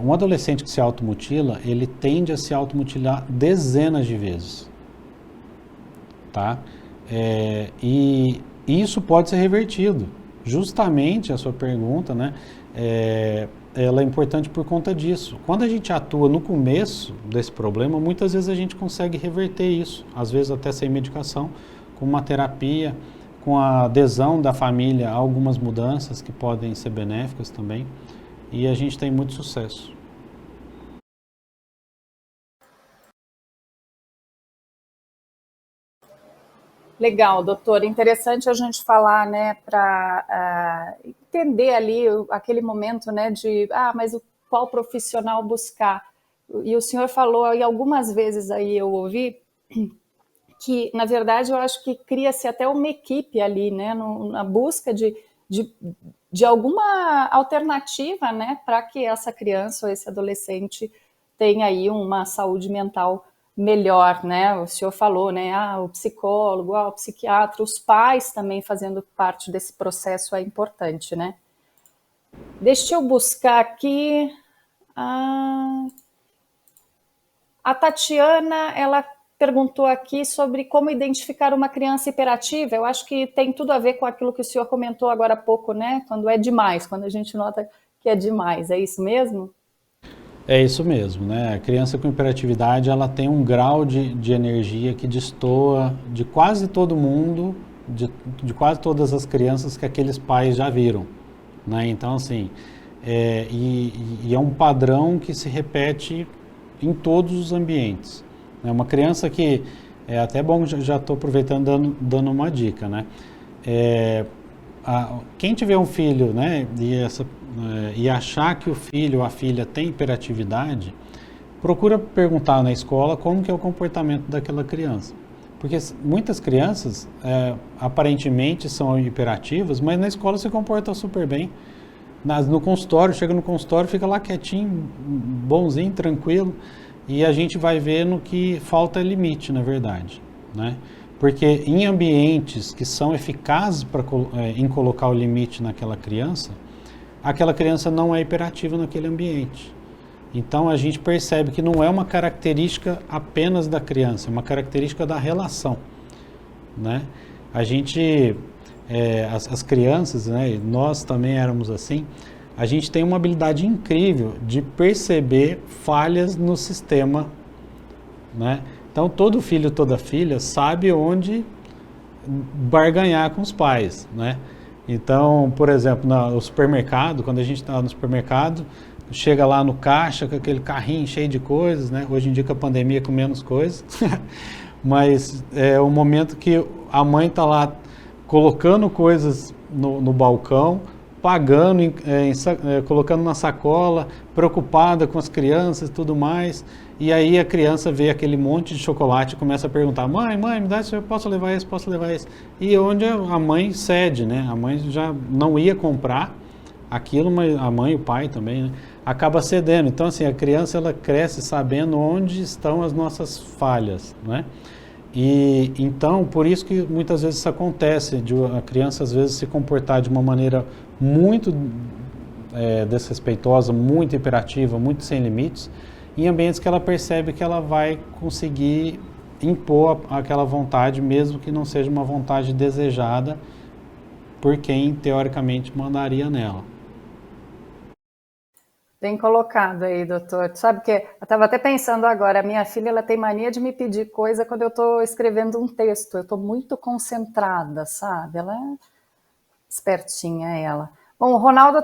um adolescente que se automutila, ele tende a se automutilar dezenas de vezes, tá? E isso pode ser revertido. Justamente a sua pergunta, né? Ela é importante por conta disso. Quando a gente atua no começo desse problema, muitas vezes a gente consegue reverter isso, às vezes até sem medicação, com uma terapia, com a adesão da família a algumas mudanças que podem ser benéficas também, e a gente tem muito sucesso. Legal, doutor. Interessante a gente falar, né, para entender ali aquele momento, né, de, mas qual profissional buscar? E o senhor falou, e algumas vezes aí eu ouvi, que, na verdade, eu acho que cria-se até uma equipe ali, né, na busca de alguma alternativa, né, para que essa criança ou esse adolescente tenha aí uma saúde mental melhor, né? O senhor falou, né? O psicólogo, o psiquiatra, os pais também fazendo parte desse processo é importante, né? Deixa eu buscar aqui. A Tatiana, ela perguntou aqui sobre como identificar uma criança hiperativa. Eu acho que tem tudo a ver com aquilo que o senhor comentou agora há pouco, né? Quando é demais, quando a gente nota que é demais. É isso mesmo? É isso mesmo, né? A criança com hiperatividade, ela tem um grau de energia que destoa de quase todo mundo, de quase todas as crianças que aqueles pais já viram, né? Então, assim, é um padrão que se repete em todos os ambientes. É uma criança que, é até bom, já estou aproveitando dando uma dica, né? Quem tiver um filho, né, e achar que o filho ou a filha tem hiperatividade, procura perguntar na escola como que é o comportamento daquela criança. Porque muitas crianças aparentemente são hiperativas, mas na escola se comportam super bem. No consultório, chega no consultório, fica lá quietinho, bonzinho, tranquilo, e a gente vai vendo que falta limite, na verdade, né? Porque em ambientes que são eficazes em colocar o limite naquela criança, aquela criança não é hiperativa naquele ambiente. Então a gente percebe que não é uma característica apenas da criança, é uma característica da relação, né? A gente, as crianças, né, nós também éramos assim, a gente tem uma habilidade incrível de perceber falhas no sistema, né? Então todo filho, toda filha sabe onde barganhar com os pais, né? Então, por exemplo, no supermercado, quando a gente está no supermercado, chega lá no caixa com aquele carrinho cheio de coisas, né? Hoje em dia com a pandemia com menos coisas, mas é o momento que a mãe está lá colocando coisas no balcão, pagando, colocando na sacola, preocupada com as crianças e tudo mais. E aí a criança vê aquele monte de chocolate e começa a perguntar, mãe, me dá isso, eu posso levar esse, posso levar esse. E onde a mãe cede, né? A mãe já não ia comprar aquilo, mas a mãe e o pai também, né? Acaba cedendo. Então, assim, a criança ela cresce sabendo onde estão as nossas falhas, né? E então, por isso que muitas vezes isso acontece, de a criança às vezes se comportar de uma maneira muito desrespeitosa, muito hiperativa, muito sem limites, em ambientes que ela percebe que ela vai conseguir impor aquela vontade, mesmo que não seja uma vontade desejada por quem teoricamente mandaria nela. Bem colocado aí, doutor. Sabe que eu estava até pensando agora, a minha filha ela tem mania de me pedir coisa quando eu estou escrevendo um texto. Eu estou muito concentrada, sabe? Ela é espertinha, ela. Bom, o Ronaldo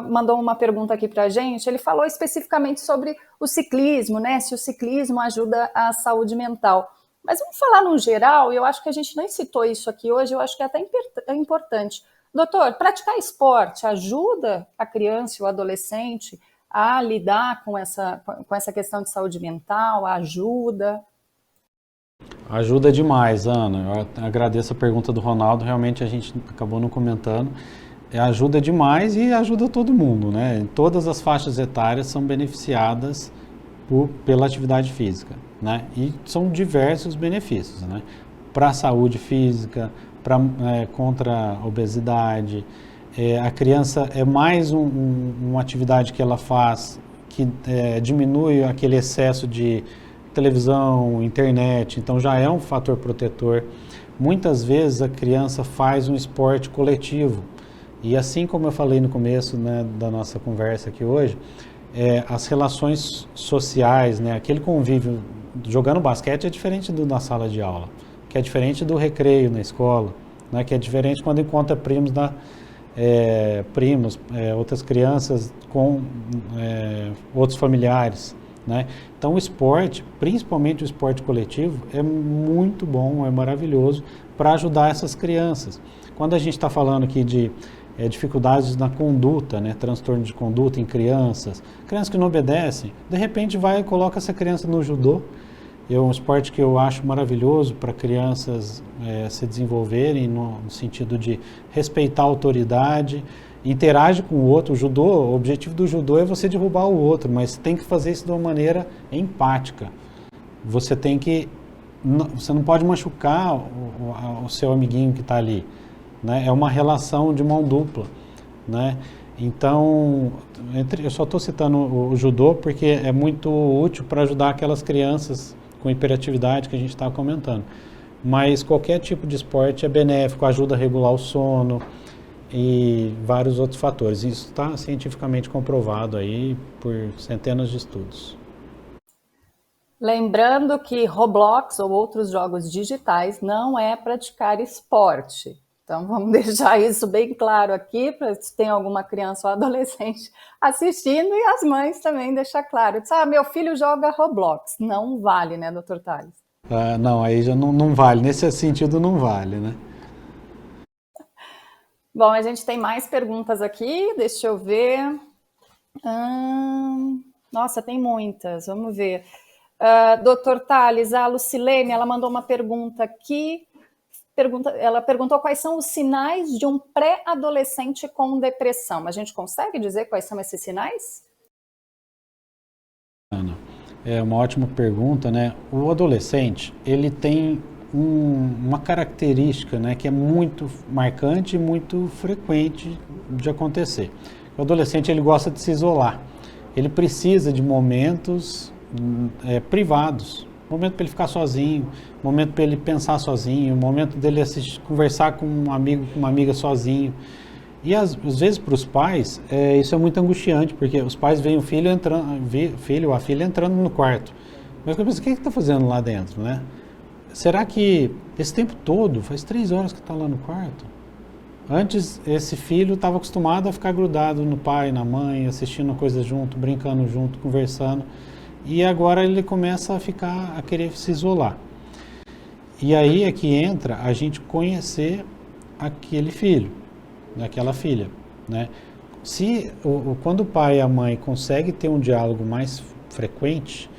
mandou uma pergunta aqui para a gente. Ele falou especificamente sobre o ciclismo, né? Se o ciclismo ajuda a saúde mental. Mas vamos falar no geral, e eu acho que a gente nem citou isso aqui hoje, eu acho que é até importante. Doutor, praticar esporte ajuda a criança e o adolescente a lidar com essa questão de saúde mental? Ajuda? Ajuda demais, Ana. Eu agradeço a pergunta do Ronaldo, realmente a gente acabou não comentando. Ajuda demais e ajuda todo mundo, né? Todas as faixas etárias são beneficiadas pela atividade física, né? E são diversos benefícios, né? Para a saúde física, contra a obesidade. A criança é mais uma atividade que ela faz que diminui aquele excesso de televisão, internet, então já é um fator protetor. Muitas vezes a criança faz um esporte coletivo e assim como eu falei no começo, né, da nossa conversa aqui hoje, as relações sociais, né, aquele convívio jogando basquete é diferente da sala de aula, que é diferente do recreio na escola, né, que é diferente quando encontra outras crianças com outros familiares, né? Então o esporte, principalmente o esporte coletivo, é muito bom, é maravilhoso para ajudar essas crianças. Quando a gente está falando aqui de dificuldades na conduta, né, transtorno de conduta em crianças que não obedecem, de repente vai e coloca essa criança no judô. É um esporte que eu acho maravilhoso para crianças se desenvolverem no sentido de respeitar a autoridade, interage com o outro. O objetivo do judô é você derrubar o outro, mas tem que fazer isso de uma maneira empática. Você não pode machucar o seu amiguinho que está ali, né? É uma relação de mão dupla, né? Então, eu só estou citando o judô porque é muito útil para ajudar aquelas crianças com hiperatividade que a gente estava comentando. Mas qualquer tipo de esporte é benéfico, ajuda a regular o sono e vários outros fatores. Isso está cientificamente comprovado aí por centenas de estudos. Lembrando que Roblox ou outros jogos digitais não é praticar esporte. Então, vamos deixar isso bem claro aqui, para se tem alguma criança ou adolescente assistindo, e as mães também deixar claro. Meu filho joga Roblox. Não vale, né, doutor Tales? Não, aí já não vale. Nesse sentido, não vale, né? Bom, a gente tem mais perguntas aqui. Deixa eu ver. Nossa, tem muitas. Vamos ver. Doutor Tales, a Lucilene, ela mandou uma pergunta aqui. Ela perguntou quais são os sinais de um pré-adolescente com depressão. A gente consegue dizer quais são esses sinais? Ana, é uma ótima pergunta, né? O adolescente, ele tem uma característica, né, que é muito marcante e muito frequente de acontecer. O adolescente ele gosta de se isolar, ele precisa de momentos privados, momento para ele ficar sozinho, momento para ele pensar sozinho, momento dele conversar com um amigo, com uma amiga sozinho. E às vezes para os pais isso é muito angustiante, porque os pais veem o filho ou a filha entrando no quarto. Mas eu penso, o que está fazendo lá dentro, né? Será que esse tempo todo, faz 3 horas que está lá no quarto? Antes, esse filho estava acostumado a ficar grudado no pai, na mãe, assistindo coisas junto, brincando junto, conversando. E agora ele começa a querer se isolar. E aí é que entra a gente conhecer aquele filho, aquela filha, né? Quando o pai e a mãe conseguem ter um diálogo mais frequente,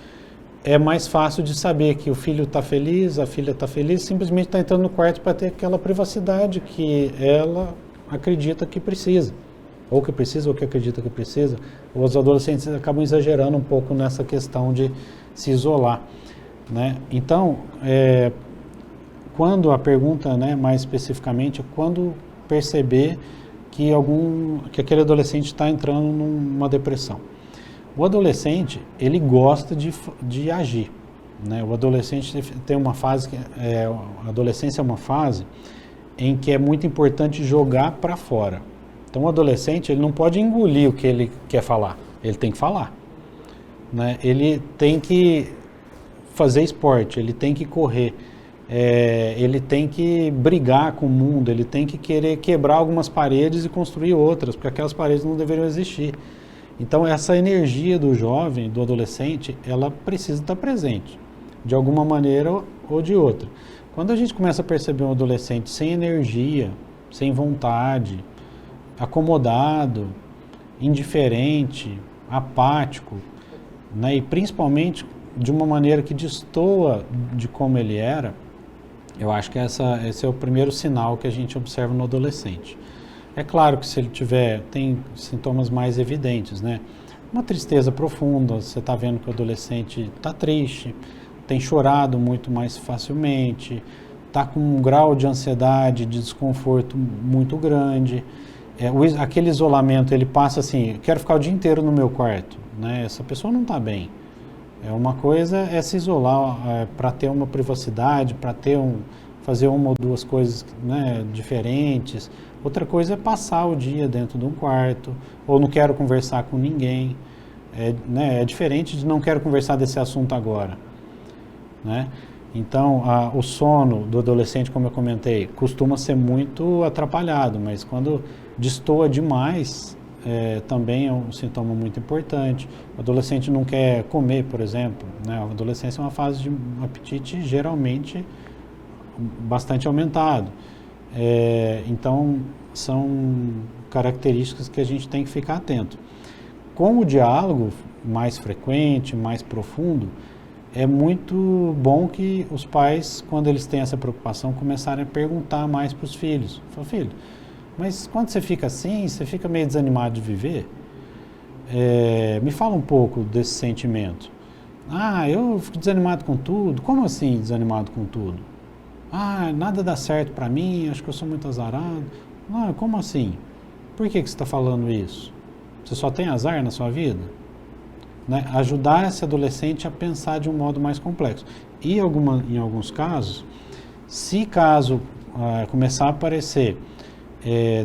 é mais fácil de saber que o filho está feliz, a filha está feliz, simplesmente está entrando no quarto para ter aquela privacidade que ela acredita que precisa, ou que acredita que precisa. Os adolescentes acabam exagerando um pouco nessa questão de se isolar, né? Então, quando a pergunta, né, mais especificamente, é quando perceber que aquele adolescente está entrando numa depressão. O adolescente, ele gosta de agir, né? O adolescente tem uma fase, a adolescência é uma fase em que é muito importante jogar para fora. Então o adolescente, ele não pode engolir o que ele quer falar, ele tem que falar, né? Ele tem que fazer esporte, ele tem que correr, ele tem que brigar com o mundo, ele tem que querer quebrar algumas paredes e construir outras, porque aquelas paredes não deveriam existir. Então essa energia do jovem, do adolescente, ela precisa estar presente, de alguma maneira ou de outra. Quando a gente começa a perceber um adolescente sem energia, sem vontade, acomodado, indiferente, apático, né, e principalmente de uma maneira que destoa de como ele era, eu acho que esse é o primeiro sinal que a gente observa no adolescente. É claro que se ele tem sintomas mais evidentes, né? Uma tristeza profunda, você está vendo que o adolescente está triste, tem chorado muito mais facilmente, está com um grau de ansiedade, de desconforto muito grande. Aquele isolamento, ele passa assim, quero ficar o dia inteiro no meu quarto, né? Essa pessoa não está bem. Uma coisa é se isolar para ter uma privacidade, para fazer uma ou duas coisas, né, diferentes. Outra coisa é passar o dia dentro de um quarto, ou não quero conversar com ninguém. É diferente de não quero conversar desse assunto agora, né? Então, o sono do adolescente, como eu comentei, costuma ser muito atrapalhado, mas quando destoa demais, também é um sintoma muito importante. O adolescente não quer comer, por exemplo, né? A adolescência é uma fase de um apetite geralmente bastante aumentado. Então, são características que a gente tem que ficar atento. Com o diálogo mais frequente, mais profundo, é muito bom que os pais, quando eles têm essa preocupação, começarem a perguntar mais para os filhos. Fala, filho, mas quando você fica assim, você fica meio desanimado de viver? Me fala um pouco desse sentimento. Eu fico desanimado com tudo. Como assim desanimado com tudo? Nada dá certo para mim, acho que eu sou muito azarado. Como assim? Por que você está falando isso? Você só tem azar na sua vida? Né? Ajudar esse adolescente a pensar de um modo mais complexo. E em alguns casos, se começar a aparecer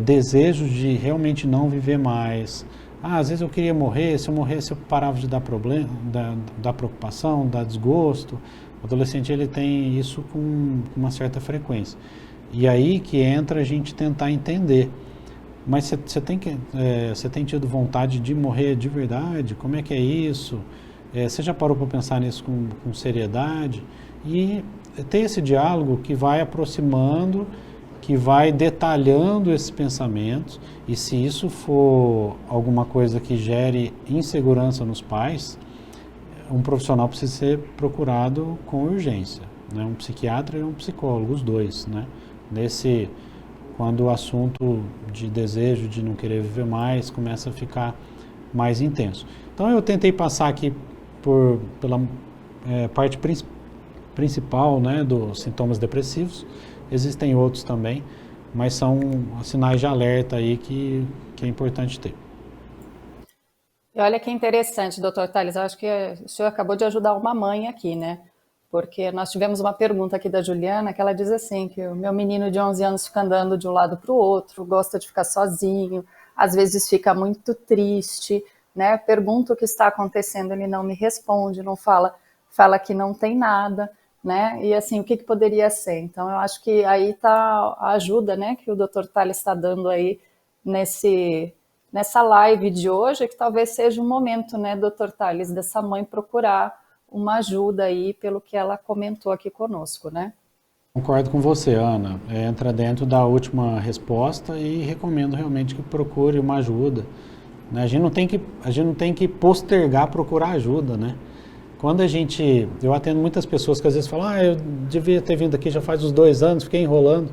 desejos de realmente não viver mais, às vezes eu queria morrer, se eu morresse eu parava de dar problema, dar preocupação, dar desgosto. O adolescente ele tem isso com uma certa frequência. E aí que entra a gente tentar entender. Mas você tem tido vontade de morrer de verdade? Como é que é isso? Você já parou para pensar nisso com seriedade? E ter esse diálogo que vai aproximando, que vai detalhando esses pensamentos. E se isso for alguma coisa que gere insegurança nos pais, um profissional precisa ser procurado com urgência, né? Um psiquiatra e um psicólogo, os dois, né? Quando o assunto de desejo, de não querer viver mais, começa a ficar mais intenso. Então eu tentei passar aqui pela parte principal, né, dos sintomas depressivos. Existem outros também, mas são sinais de alerta aí que é importante ter. E olha que interessante, doutor Tales, eu acho que o senhor acabou de ajudar uma mãe aqui, né? Porque nós tivemos uma pergunta aqui da Juliana, que ela diz assim, que o meu menino de 11 anos fica andando de um lado para o outro, gosta de ficar sozinho, às vezes fica muito triste, né? Pergunto o que está acontecendo, ele não me responde, não fala, fala que não tem nada, né? E assim, o que poderia ser? Então, eu acho que aí está a ajuda, né, que o doutor Tales está dando aí nessa live de hoje, que talvez seja um momento, né, doutor Tales, dessa mãe procurar uma ajuda aí pelo que ela comentou aqui conosco, né? Concordo com você, Ana. Entra dentro da última resposta e recomendo realmente que procure uma ajuda. Né? A gente não tem que postergar procurar ajuda, né? Eu atendo muitas pessoas que às vezes falam, eu devia ter vindo aqui já faz uns 2 anos, fiquei enrolando.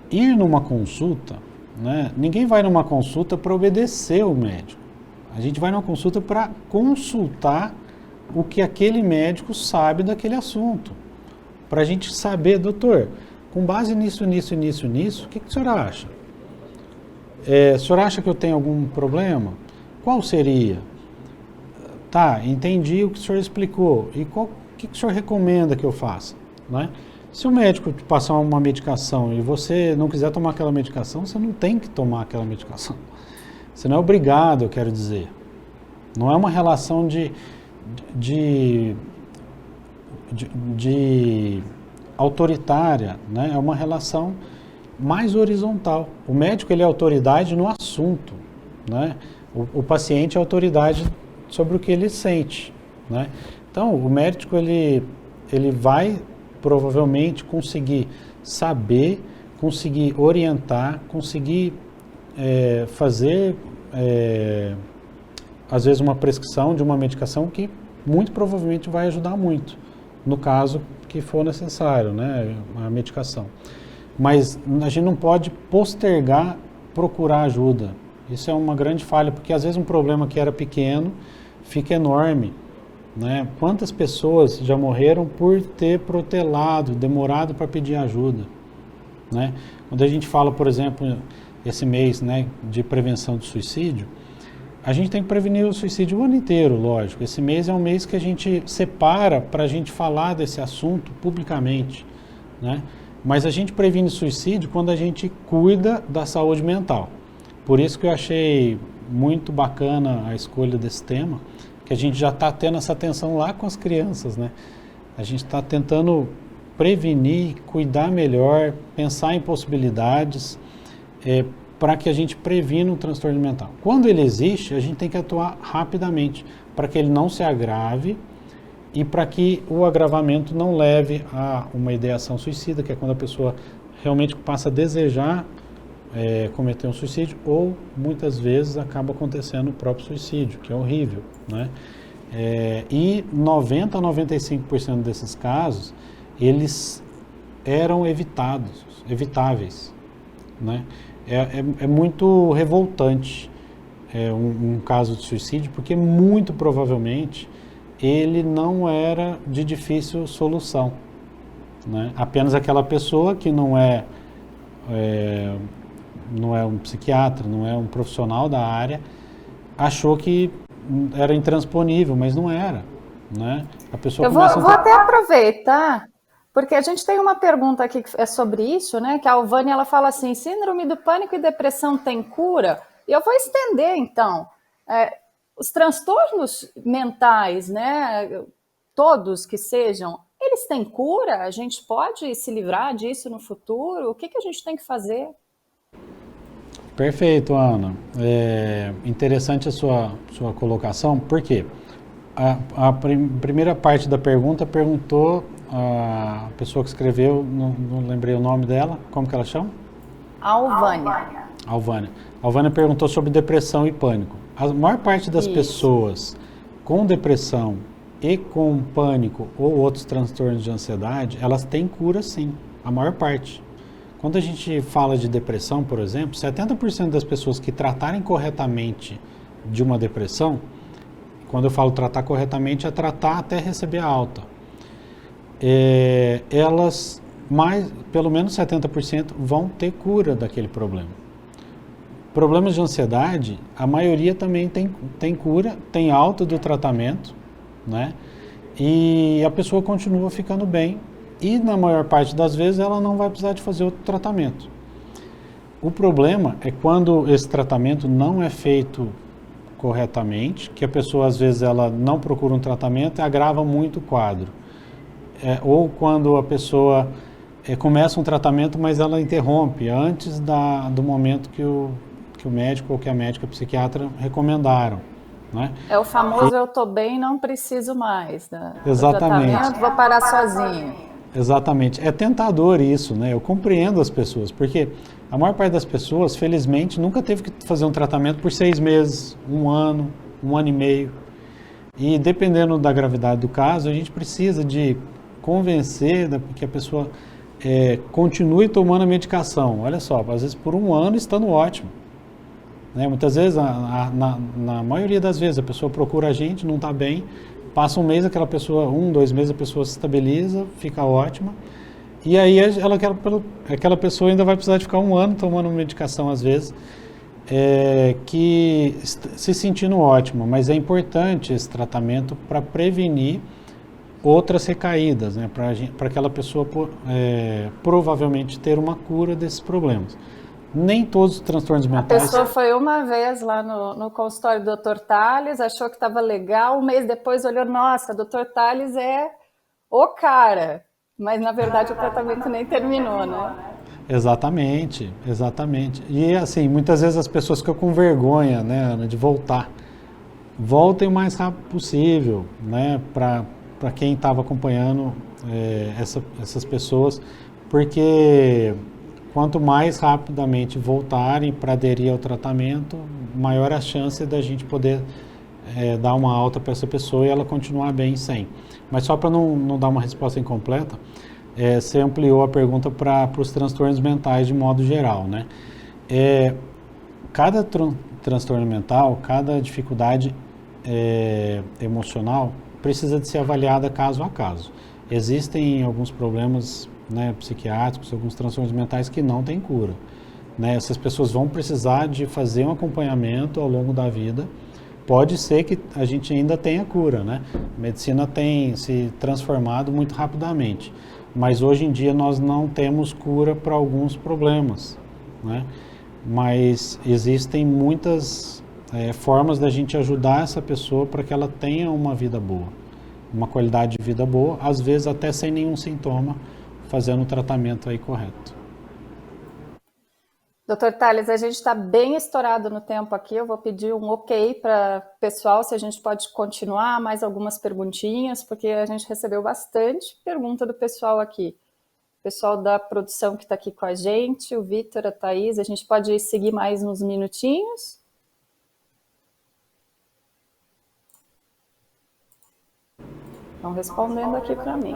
Ir numa consulta, né? Ninguém vai numa consulta para obedecer o médico. A gente vai numa consulta para consultar o que aquele médico sabe daquele assunto. Para a gente saber, doutor, com base nisso, o que o senhor acha? O senhor acha que eu tenho algum problema? Qual seria? Tá, entendi o que o senhor explicou. E o que o senhor recomenda que eu faça? Né? Se o médico te passar uma medicação e você não quiser tomar aquela medicação, você não tem que tomar aquela medicação. Você não é obrigado, eu quero dizer. Não é uma relação de autoritária, né? É uma relação mais horizontal. O médico ele é autoridade no assunto, né? O paciente é autoridade sobre o que ele sente, né? Então, o médico ele vai provavelmente conseguir saber, conseguir orientar, conseguir fazer às vezes uma prescrição de uma medicação que muito provavelmente vai ajudar muito, no caso que for necessário, né, a medicação. Mas a gente não pode postergar procurar ajuda. Isso é uma grande falha, porque às vezes um problema que era pequeno fica enorme, né? Quantas pessoas já morreram por ter protelado, demorado para pedir ajuda, né? Quando a gente fala, por exemplo, esse mês, né, de prevenção do suicídio, a gente tem que prevenir o suicídio o ano inteiro, lógico. Esse mês é um mês que a gente separa para a gente falar desse assunto publicamente, né? Mas a gente previne suicídio quando a gente cuida da saúde mental. Por isso que eu achei muito bacana a escolha desse tema, que a gente já está tendo essa atenção lá com as crianças, né? A gente está tentando prevenir, cuidar melhor, pensar em possibilidades, para que a gente previna o transtorno mental. Quando ele existe, a gente tem que atuar rapidamente para que ele não se agrave e para que o agravamento não leve a uma ideação suicida, que é quando a pessoa realmente passa a desejar cometer um suicídio ou muitas vezes acaba acontecendo o próprio suicídio, que é horrível, né? E 90 a 95% desses casos, eles eram evitáveis, né? É muito revoltante um caso de suicídio, porque muito provavelmente ele não era de difícil solução, né? Apenas aquela pessoa que não é um psiquiatra, não é um profissional da área, achou que era intransponível, mas não era, né? A pessoa Eu vou até aproveitar, porque a gente tem uma pergunta aqui que é sobre isso, né? Que a Alvânia, ela fala assim, síndrome do pânico e depressão tem cura? E eu vou estender, então. Os transtornos mentais, né? Todos que sejam, eles têm cura? A gente pode se livrar disso no futuro? O que a gente tem que fazer? Perfeito, Ana. Interessante a sua colocação, porque a primeira parte da pergunta perguntou, a pessoa que escreveu, não lembrei o nome dela, como que ela chama? Alvânia. Alvânia perguntou sobre depressão e pânico. A maior parte das pessoas com depressão e com pânico ou outros transtornos de ansiedade, elas têm cura sim, a maior parte. Quando a gente fala de depressão, por exemplo, 70% das pessoas que tratarem corretamente de uma depressão, quando eu falo tratar corretamente, é tratar até receber a alta. elas, pelo menos 70%, vão ter cura daquele problema. Problemas de ansiedade, a maioria também tem cura, tem alta do tratamento, né? E a pessoa continua ficando bem e, na maior parte das vezes, ela não vai precisar de fazer outro tratamento. O problema é quando esse tratamento não é feito corretamente, que a pessoa, às vezes, ela não procura um tratamento e agrava muito o quadro. Ou quando a pessoa começa um tratamento, mas ela interrompe antes do momento que o médico ou que a médica psiquiatra recomendaram, né? É o famoso eu tô bem, não preciso mais, né? Exatamente. Tratamento, vou parar sozinho. Exatamente. É tentador isso, né? Eu compreendo as pessoas, porque a maior parte das pessoas, felizmente, nunca teve que fazer um tratamento por 6 meses, 1 ano, 1 ano e meio. E dependendo da gravidade do caso, a gente precisa de convencer que a pessoa continue tomando a medicação. Olha só, às vezes por 1 ano estando ótimo. Né? Muitas vezes, na maioria das vezes, a pessoa procura a gente, não está bem, passa 1 mês, aquela pessoa, 1, 2 meses, a pessoa se estabiliza, fica ótima, e aí aquela pessoa ainda vai precisar de ficar 1 ano tomando medicação, às vezes, se sentindo ótima, mas é importante esse tratamento para prevenir outras recaídas, né? Para aquela pessoa provavelmente ter uma cura desses problemas. Nem todos os transtornos mentais... A pessoa foi uma vez lá no consultório do Dr. Tales, achou que estava legal, 1 mês depois olhou, nossa, Dr. Tales é o cara, mas na verdade o tratamento nem terminou, né? Exatamente, exatamente. E assim, muitas vezes as pessoas ficam com vergonha, né, Ana, de voltar. Voltem o mais rápido possível, né, para quem estava acompanhando essas pessoas, porque... Quanto mais rapidamente voltarem para aderir ao tratamento, maior a chance da gente poder dar uma alta para essa pessoa e ela continuar bem sem. Mas só para não dar uma resposta incompleta, você ampliou a pergunta para os transtornos mentais de modo geral, né? Cada transtorno mental, cada dificuldade emocional precisa de ser avaliada caso a caso. Existem alguns problemas, né, psiquiátricos, alguns transtornos mentais que não têm cura, né? Essas pessoas vão precisar de fazer um acompanhamento ao longo da vida. Pode ser que a gente ainda tenha cura, né? A medicina tem se transformado muito rapidamente, mas hoje em dia nós não temos cura para alguns problemas, né? Mas existem muitas formas da gente ajudar essa pessoa para que ela tenha uma vida boa, uma qualidade de vida boa, às vezes até sem nenhum sintoma, fazendo o tratamento aí correto. Dr. Tales, a gente está bem estourado no tempo aqui, eu vou pedir um ok para o pessoal, se a gente pode continuar, mais algumas perguntinhas, porque a gente recebeu bastante pergunta do pessoal aqui. O pessoal da produção que está aqui com a gente, o Vitor, a Thaís, a gente pode seguir mais uns minutinhos? Estão respondendo aqui para mim.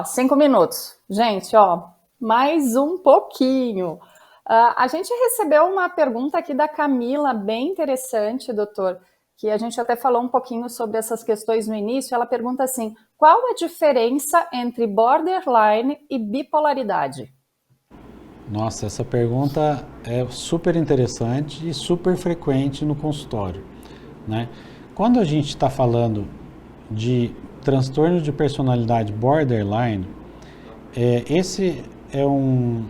5 minutos. Gente, mais um pouquinho. A gente recebeu uma pergunta aqui da Camila, bem interessante, doutor, que a gente até falou um pouquinho sobre essas questões no início. Ela pergunta assim, qual a diferença entre borderline e bipolaridade? Nossa, essa pergunta é super interessante e super frequente no consultório, né? Quando a gente está falando de transtorno de personalidade borderline, esse é um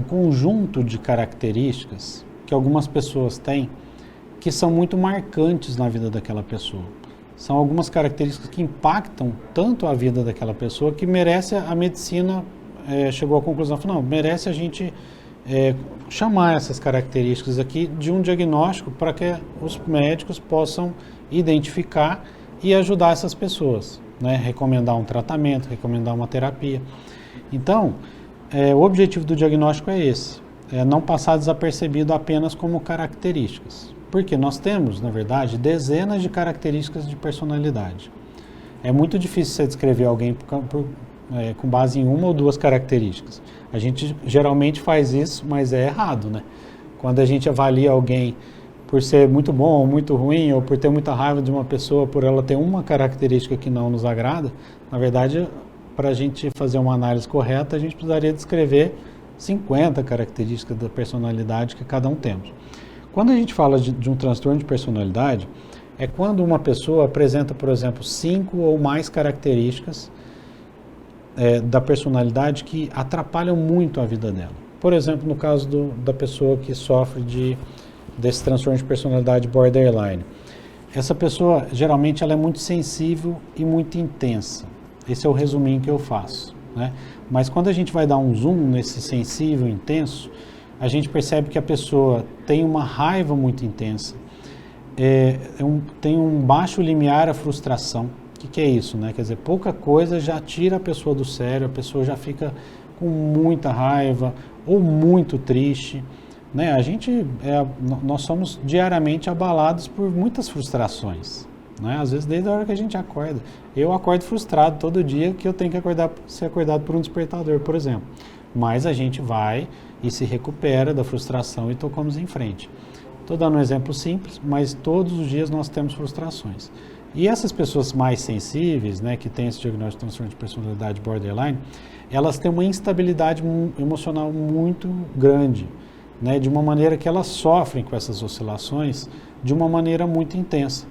conjunto de características que algumas pessoas têm que são muito marcantes na vida daquela pessoa. São algumas características que impactam tanto a vida daquela pessoa que merece a medicina, chegou à conclusão, não, merece a gente chamar essas características aqui de um diagnóstico para que os médicos possam identificar e ajudar essas pessoas, né? Recomendar um tratamento, recomendar uma terapia. Então, o objetivo do diagnóstico é esse, não passar desapercebido apenas como características, porque nós temos, na verdade, dezenas de características de personalidade. É muito difícil você descrever alguém com base em 1 ou 2 características. A gente geralmente faz isso, mas é errado, né? Quando a gente avalia alguém por ser muito bom ou muito ruim, ou por ter muita raiva de uma pessoa, por ela ter uma característica que não nos agrada, na verdade, para a gente fazer uma análise correta, a gente precisaria descrever 50 características da personalidade que cada um temos. Quando a gente fala de um transtorno de personalidade, é quando uma pessoa apresenta, por exemplo, 5 ou mais características da personalidade que atrapalham muito a vida dela. Por exemplo, no caso da pessoa que sofre desse transtorno de personalidade borderline. Essa pessoa, geralmente, ela é muito sensível e muito intensa. Esse é o resuminho que eu faço, né? Mas quando a gente vai dar um zoom nesse sensível e intenso, a gente percebe que a pessoa tem uma raiva muito intensa, tem um baixo limiar à frustração. O que é isso, né? Quer dizer, pouca coisa já tira a pessoa do sério, a pessoa já fica com muita raiva ou muito triste, né? Nós somos diariamente abalados por muitas frustrações, né? Às vezes desde a hora que a gente acorda. Eu acordo frustrado todo dia que eu tenho que ser acordado por um despertador, por exemplo. Mas a gente vai e se recupera da frustração e tocamos em frente. Estou dando um exemplo simples, mas todos os dias nós temos frustrações. E essas pessoas mais sensíveis, né, que têm esse diagnóstico de transtorno de personalidade borderline, elas têm uma instabilidade emocional muito grande, né, de uma maneira que elas sofrem com essas oscilações de uma maneira muito intensa.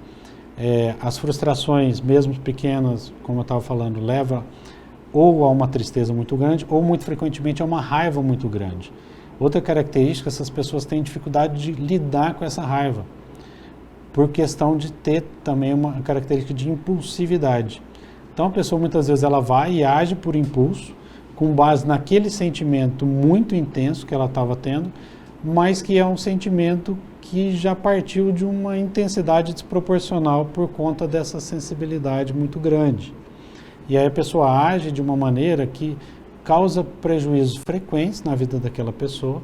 As frustrações, mesmo pequenas, como eu estava falando, levam ou a uma tristeza muito grande, ou muito frequentemente a uma raiva muito grande. Outra característica, essas pessoas têm dificuldade de lidar com essa raiva, por questão de ter também uma característica de impulsividade. Então a pessoa muitas vezes ela vai e age por impulso, com base naquele sentimento muito intenso que ela estava tendo, mas que é um sentimento que já partiu de uma intensidade desproporcional por conta dessa sensibilidade muito grande. E aí a pessoa age de uma maneira que causa prejuízos frequentes na vida daquela pessoa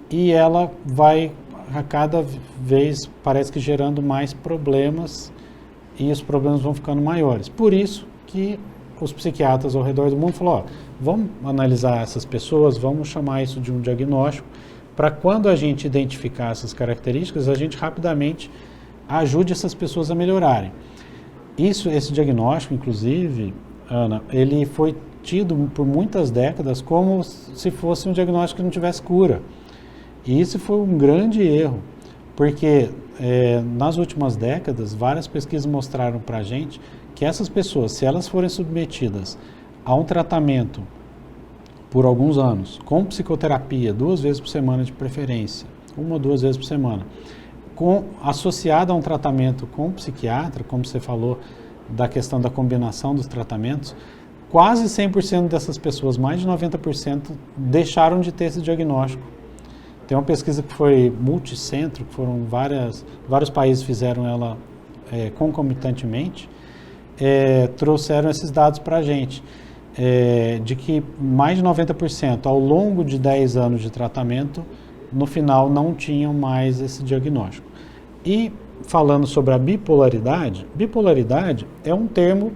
e ela vai a cada vez parece que gerando mais problemas e os problemas vão ficando maiores. Por isso que os psiquiatras ao redor do mundo falaram, vamos analisar essas pessoas, vamos chamar isso de um diagnóstico, para quando a gente identificar essas características, a gente rapidamente ajude essas pessoas a melhorarem. Esse diagnóstico, inclusive, Ana, ele foi tido por muitas décadas como se fosse um diagnóstico que não tivesse cura. E isso foi um grande erro, porque nas últimas décadas, várias pesquisas mostraram para a gente que essas pessoas, se elas forem submetidas a um tratamento por alguns anos, com psicoterapia, 2 vezes por semana de preferência, 1 ou 2 vezes por semana, associado a um tratamento com o psiquiatra, como você falou, da questão da combinação dos tratamentos, quase 100% dessas pessoas, mais de 90%, deixaram de ter esse diagnóstico. Tem uma pesquisa que foi multicentro, que foram vários países fizeram ela concomitantemente, trouxeram esses dados para a gente, de que mais de 90% ao longo de 10 anos de tratamento, no final não tinham mais esse diagnóstico. E falando sobre a bipolaridade é um termo,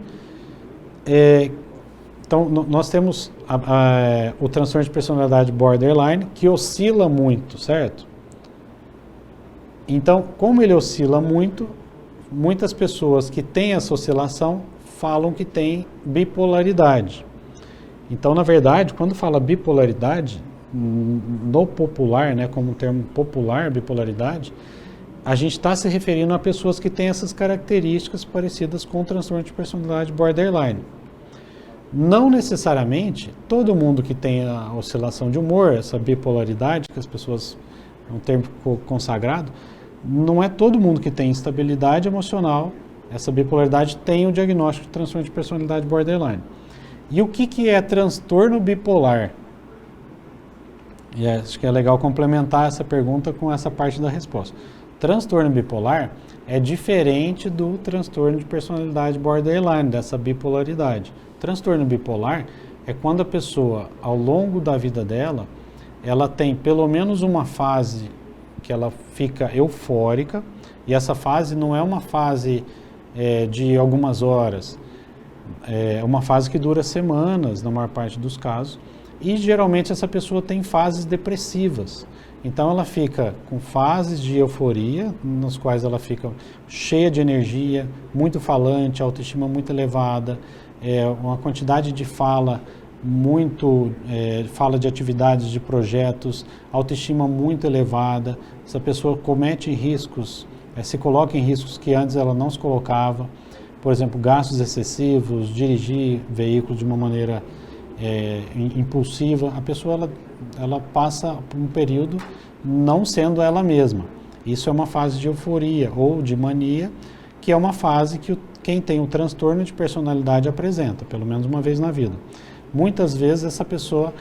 então nós temos o transtorno de personalidade borderline que oscila muito, certo? Então, como ele oscila muito, muitas pessoas que têm essa oscilação falam que tem bipolaridade. Então, na verdade, quando fala bipolaridade, no popular, né, como um termo popular, bipolaridade, a gente está se referindo a pessoas que têm essas características parecidas com o transtorno de personalidade borderline. Não necessariamente todo mundo que tem a oscilação de humor, essa bipolaridade, que as pessoas, é um termo consagrado, não é todo mundo que tem instabilidade emocional, essa bipolaridade tem o diagnóstico de transtorno de personalidade borderline. E o que é transtorno bipolar? E acho que é legal complementar essa pergunta com essa parte da resposta. Transtorno bipolar é diferente do transtorno de personalidade borderline, dessa bipolaridade. Transtorno bipolar é quando a pessoa, ao longo da vida dela, ela tem pelo menos uma fase que ela fica eufórica, e essa fase não é uma fase de algumas horas, é uma fase que dura semanas, na maior parte dos casos, e geralmente essa pessoa tem fases depressivas. Então ela fica com fases de euforia, nas quais ela fica cheia de energia, muito falante, autoestima muito elevada, uma quantidade de fala fala de atividades, de projetos, autoestima muito elevada, essa pessoa comete riscos, se coloca em riscos que antes ela não se colocava, por exemplo, gastos excessivos, dirigir veículos de uma maneira impulsiva, a pessoa ela passa por um período não sendo ela mesma. Isso é uma fase de euforia ou de mania, que é uma fase que quem tem o transtorno de personalidade apresenta, pelo menos uma vez na vida. Muitas vezes essa pessoa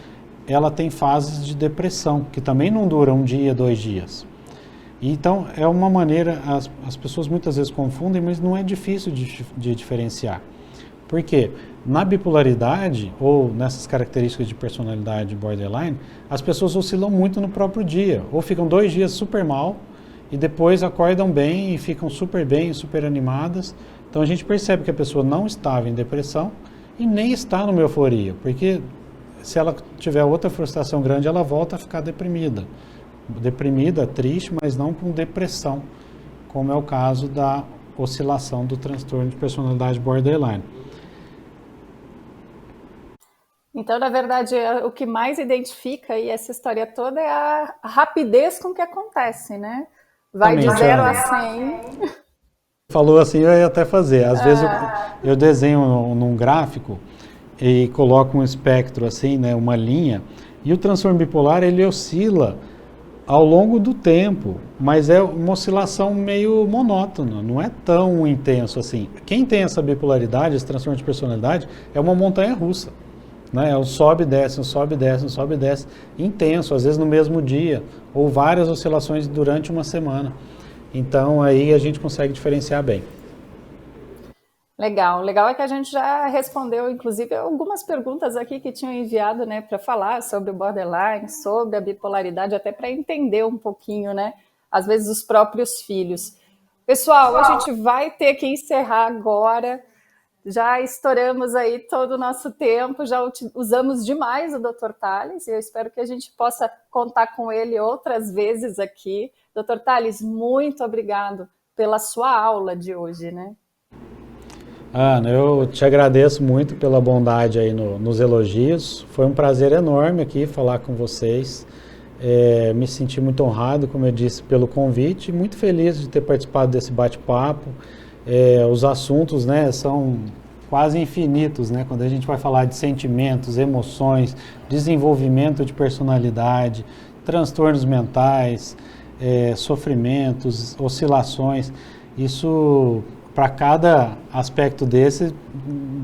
ela tem fases de depressão, que também não duram um dia, 2 dias. Então, é uma maneira, as pessoas muitas vezes confundem, mas não é difícil de diferenciar. Por quê? Na bipolaridade, ou nessas características de personalidade borderline, as pessoas oscilam muito no próprio dia, ou ficam 2 dias super mal, e depois acordam bem e ficam super bem, super animadas. Então, a gente percebe que a pessoa não estava em depressão, e nem está numa euforia, porque se ela tiver outra frustração grande, ela volta a ficar deprimida. Deprimida, triste, mas não com depressão, como é o caso da oscilação do transtorno de personalidade borderline. Então, na verdade, o que mais identifica aí essa história toda é a rapidez com que acontece, né? Vai de 0 a 100. Falou assim, eu ia até fazer. Às vezes eu desenho num gráfico e coloco um espectro assim, né, uma linha, e o transtorno bipolar ele oscila ao longo do tempo, mas é uma oscilação meio monótona, não é tão intenso assim. Quem tem essa bipolaridade, esse transtorno de personalidade, é uma montanha russa, né? É um sobe e desce, um sobe e desce, um sobe e desce, intenso, às vezes no mesmo dia, ou várias oscilações durante uma semana. Então, aí a gente consegue diferenciar bem. Legal, legal é que a gente já respondeu, inclusive, algumas perguntas aqui que tinham enviado, né, para falar sobre o borderline, sobre a bipolaridade, até para entender um pouquinho, né, às vezes os próprios filhos. Pessoal, a gente vai ter que encerrar agora, já estouramos aí todo o nosso tempo, já usamos demais o Dr. Tales, e eu espero que a gente possa contar com ele outras vezes aqui. Dr. Tales, muito obrigado pela sua aula de hoje, né? Ana, eu te agradeço muito pela bondade aí nos elogios. Foi um prazer enorme aqui falar com vocês. Me senti muito honrado, como eu disse, pelo convite e muito feliz de ter participado desse bate-papo. Os assuntos, né, são quase infinitos, né, quando a gente vai falar de sentimentos, emoções, desenvolvimento de personalidade, transtornos mentais, sofrimentos, oscilações. Isso, para cada aspecto desse,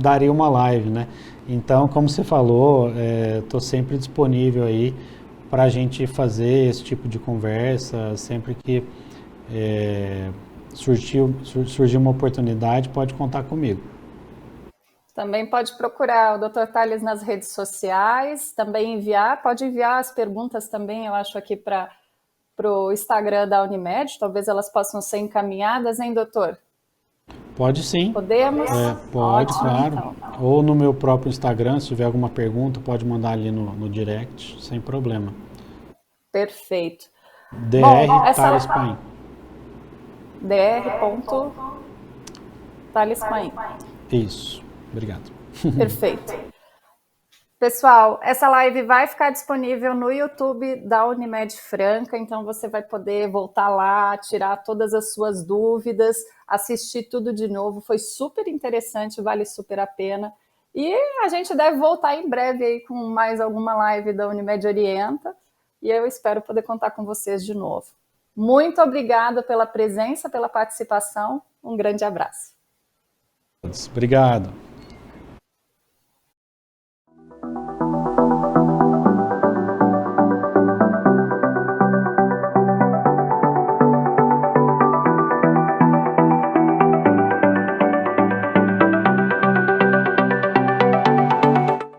daria uma live, né? Então, como você falou, estou sempre disponível aí para a gente fazer esse tipo de conversa, sempre que surgir uma oportunidade, pode contar comigo. Também pode procurar o Dr. Tales nas redes sociais, também pode enviar as perguntas também, eu acho, aqui para o Instagram da Unimed, talvez elas possam ser encaminhadas, hein, doutor? Pode sim. Podemos? Pode, Ótimo, claro. então. Ou no meu próprio Instagram, se tiver alguma pergunta, pode mandar ali no direct, sem problema. Perfeito. Dr. Tales Paim. Dr. Paim. Isso. Obrigado. Perfeito. Pessoal, essa live vai ficar disponível no YouTube da Unimed Franca, então você vai poder voltar lá, tirar todas as suas dúvidas, assistir tudo de novo. Foi super interessante, vale super a pena. E a gente deve voltar em breve aí com mais alguma live da Unimed Orienta, e eu espero poder contar com vocês de novo. Muito obrigada pela presença, pela participação. Um grande abraço. Obrigado.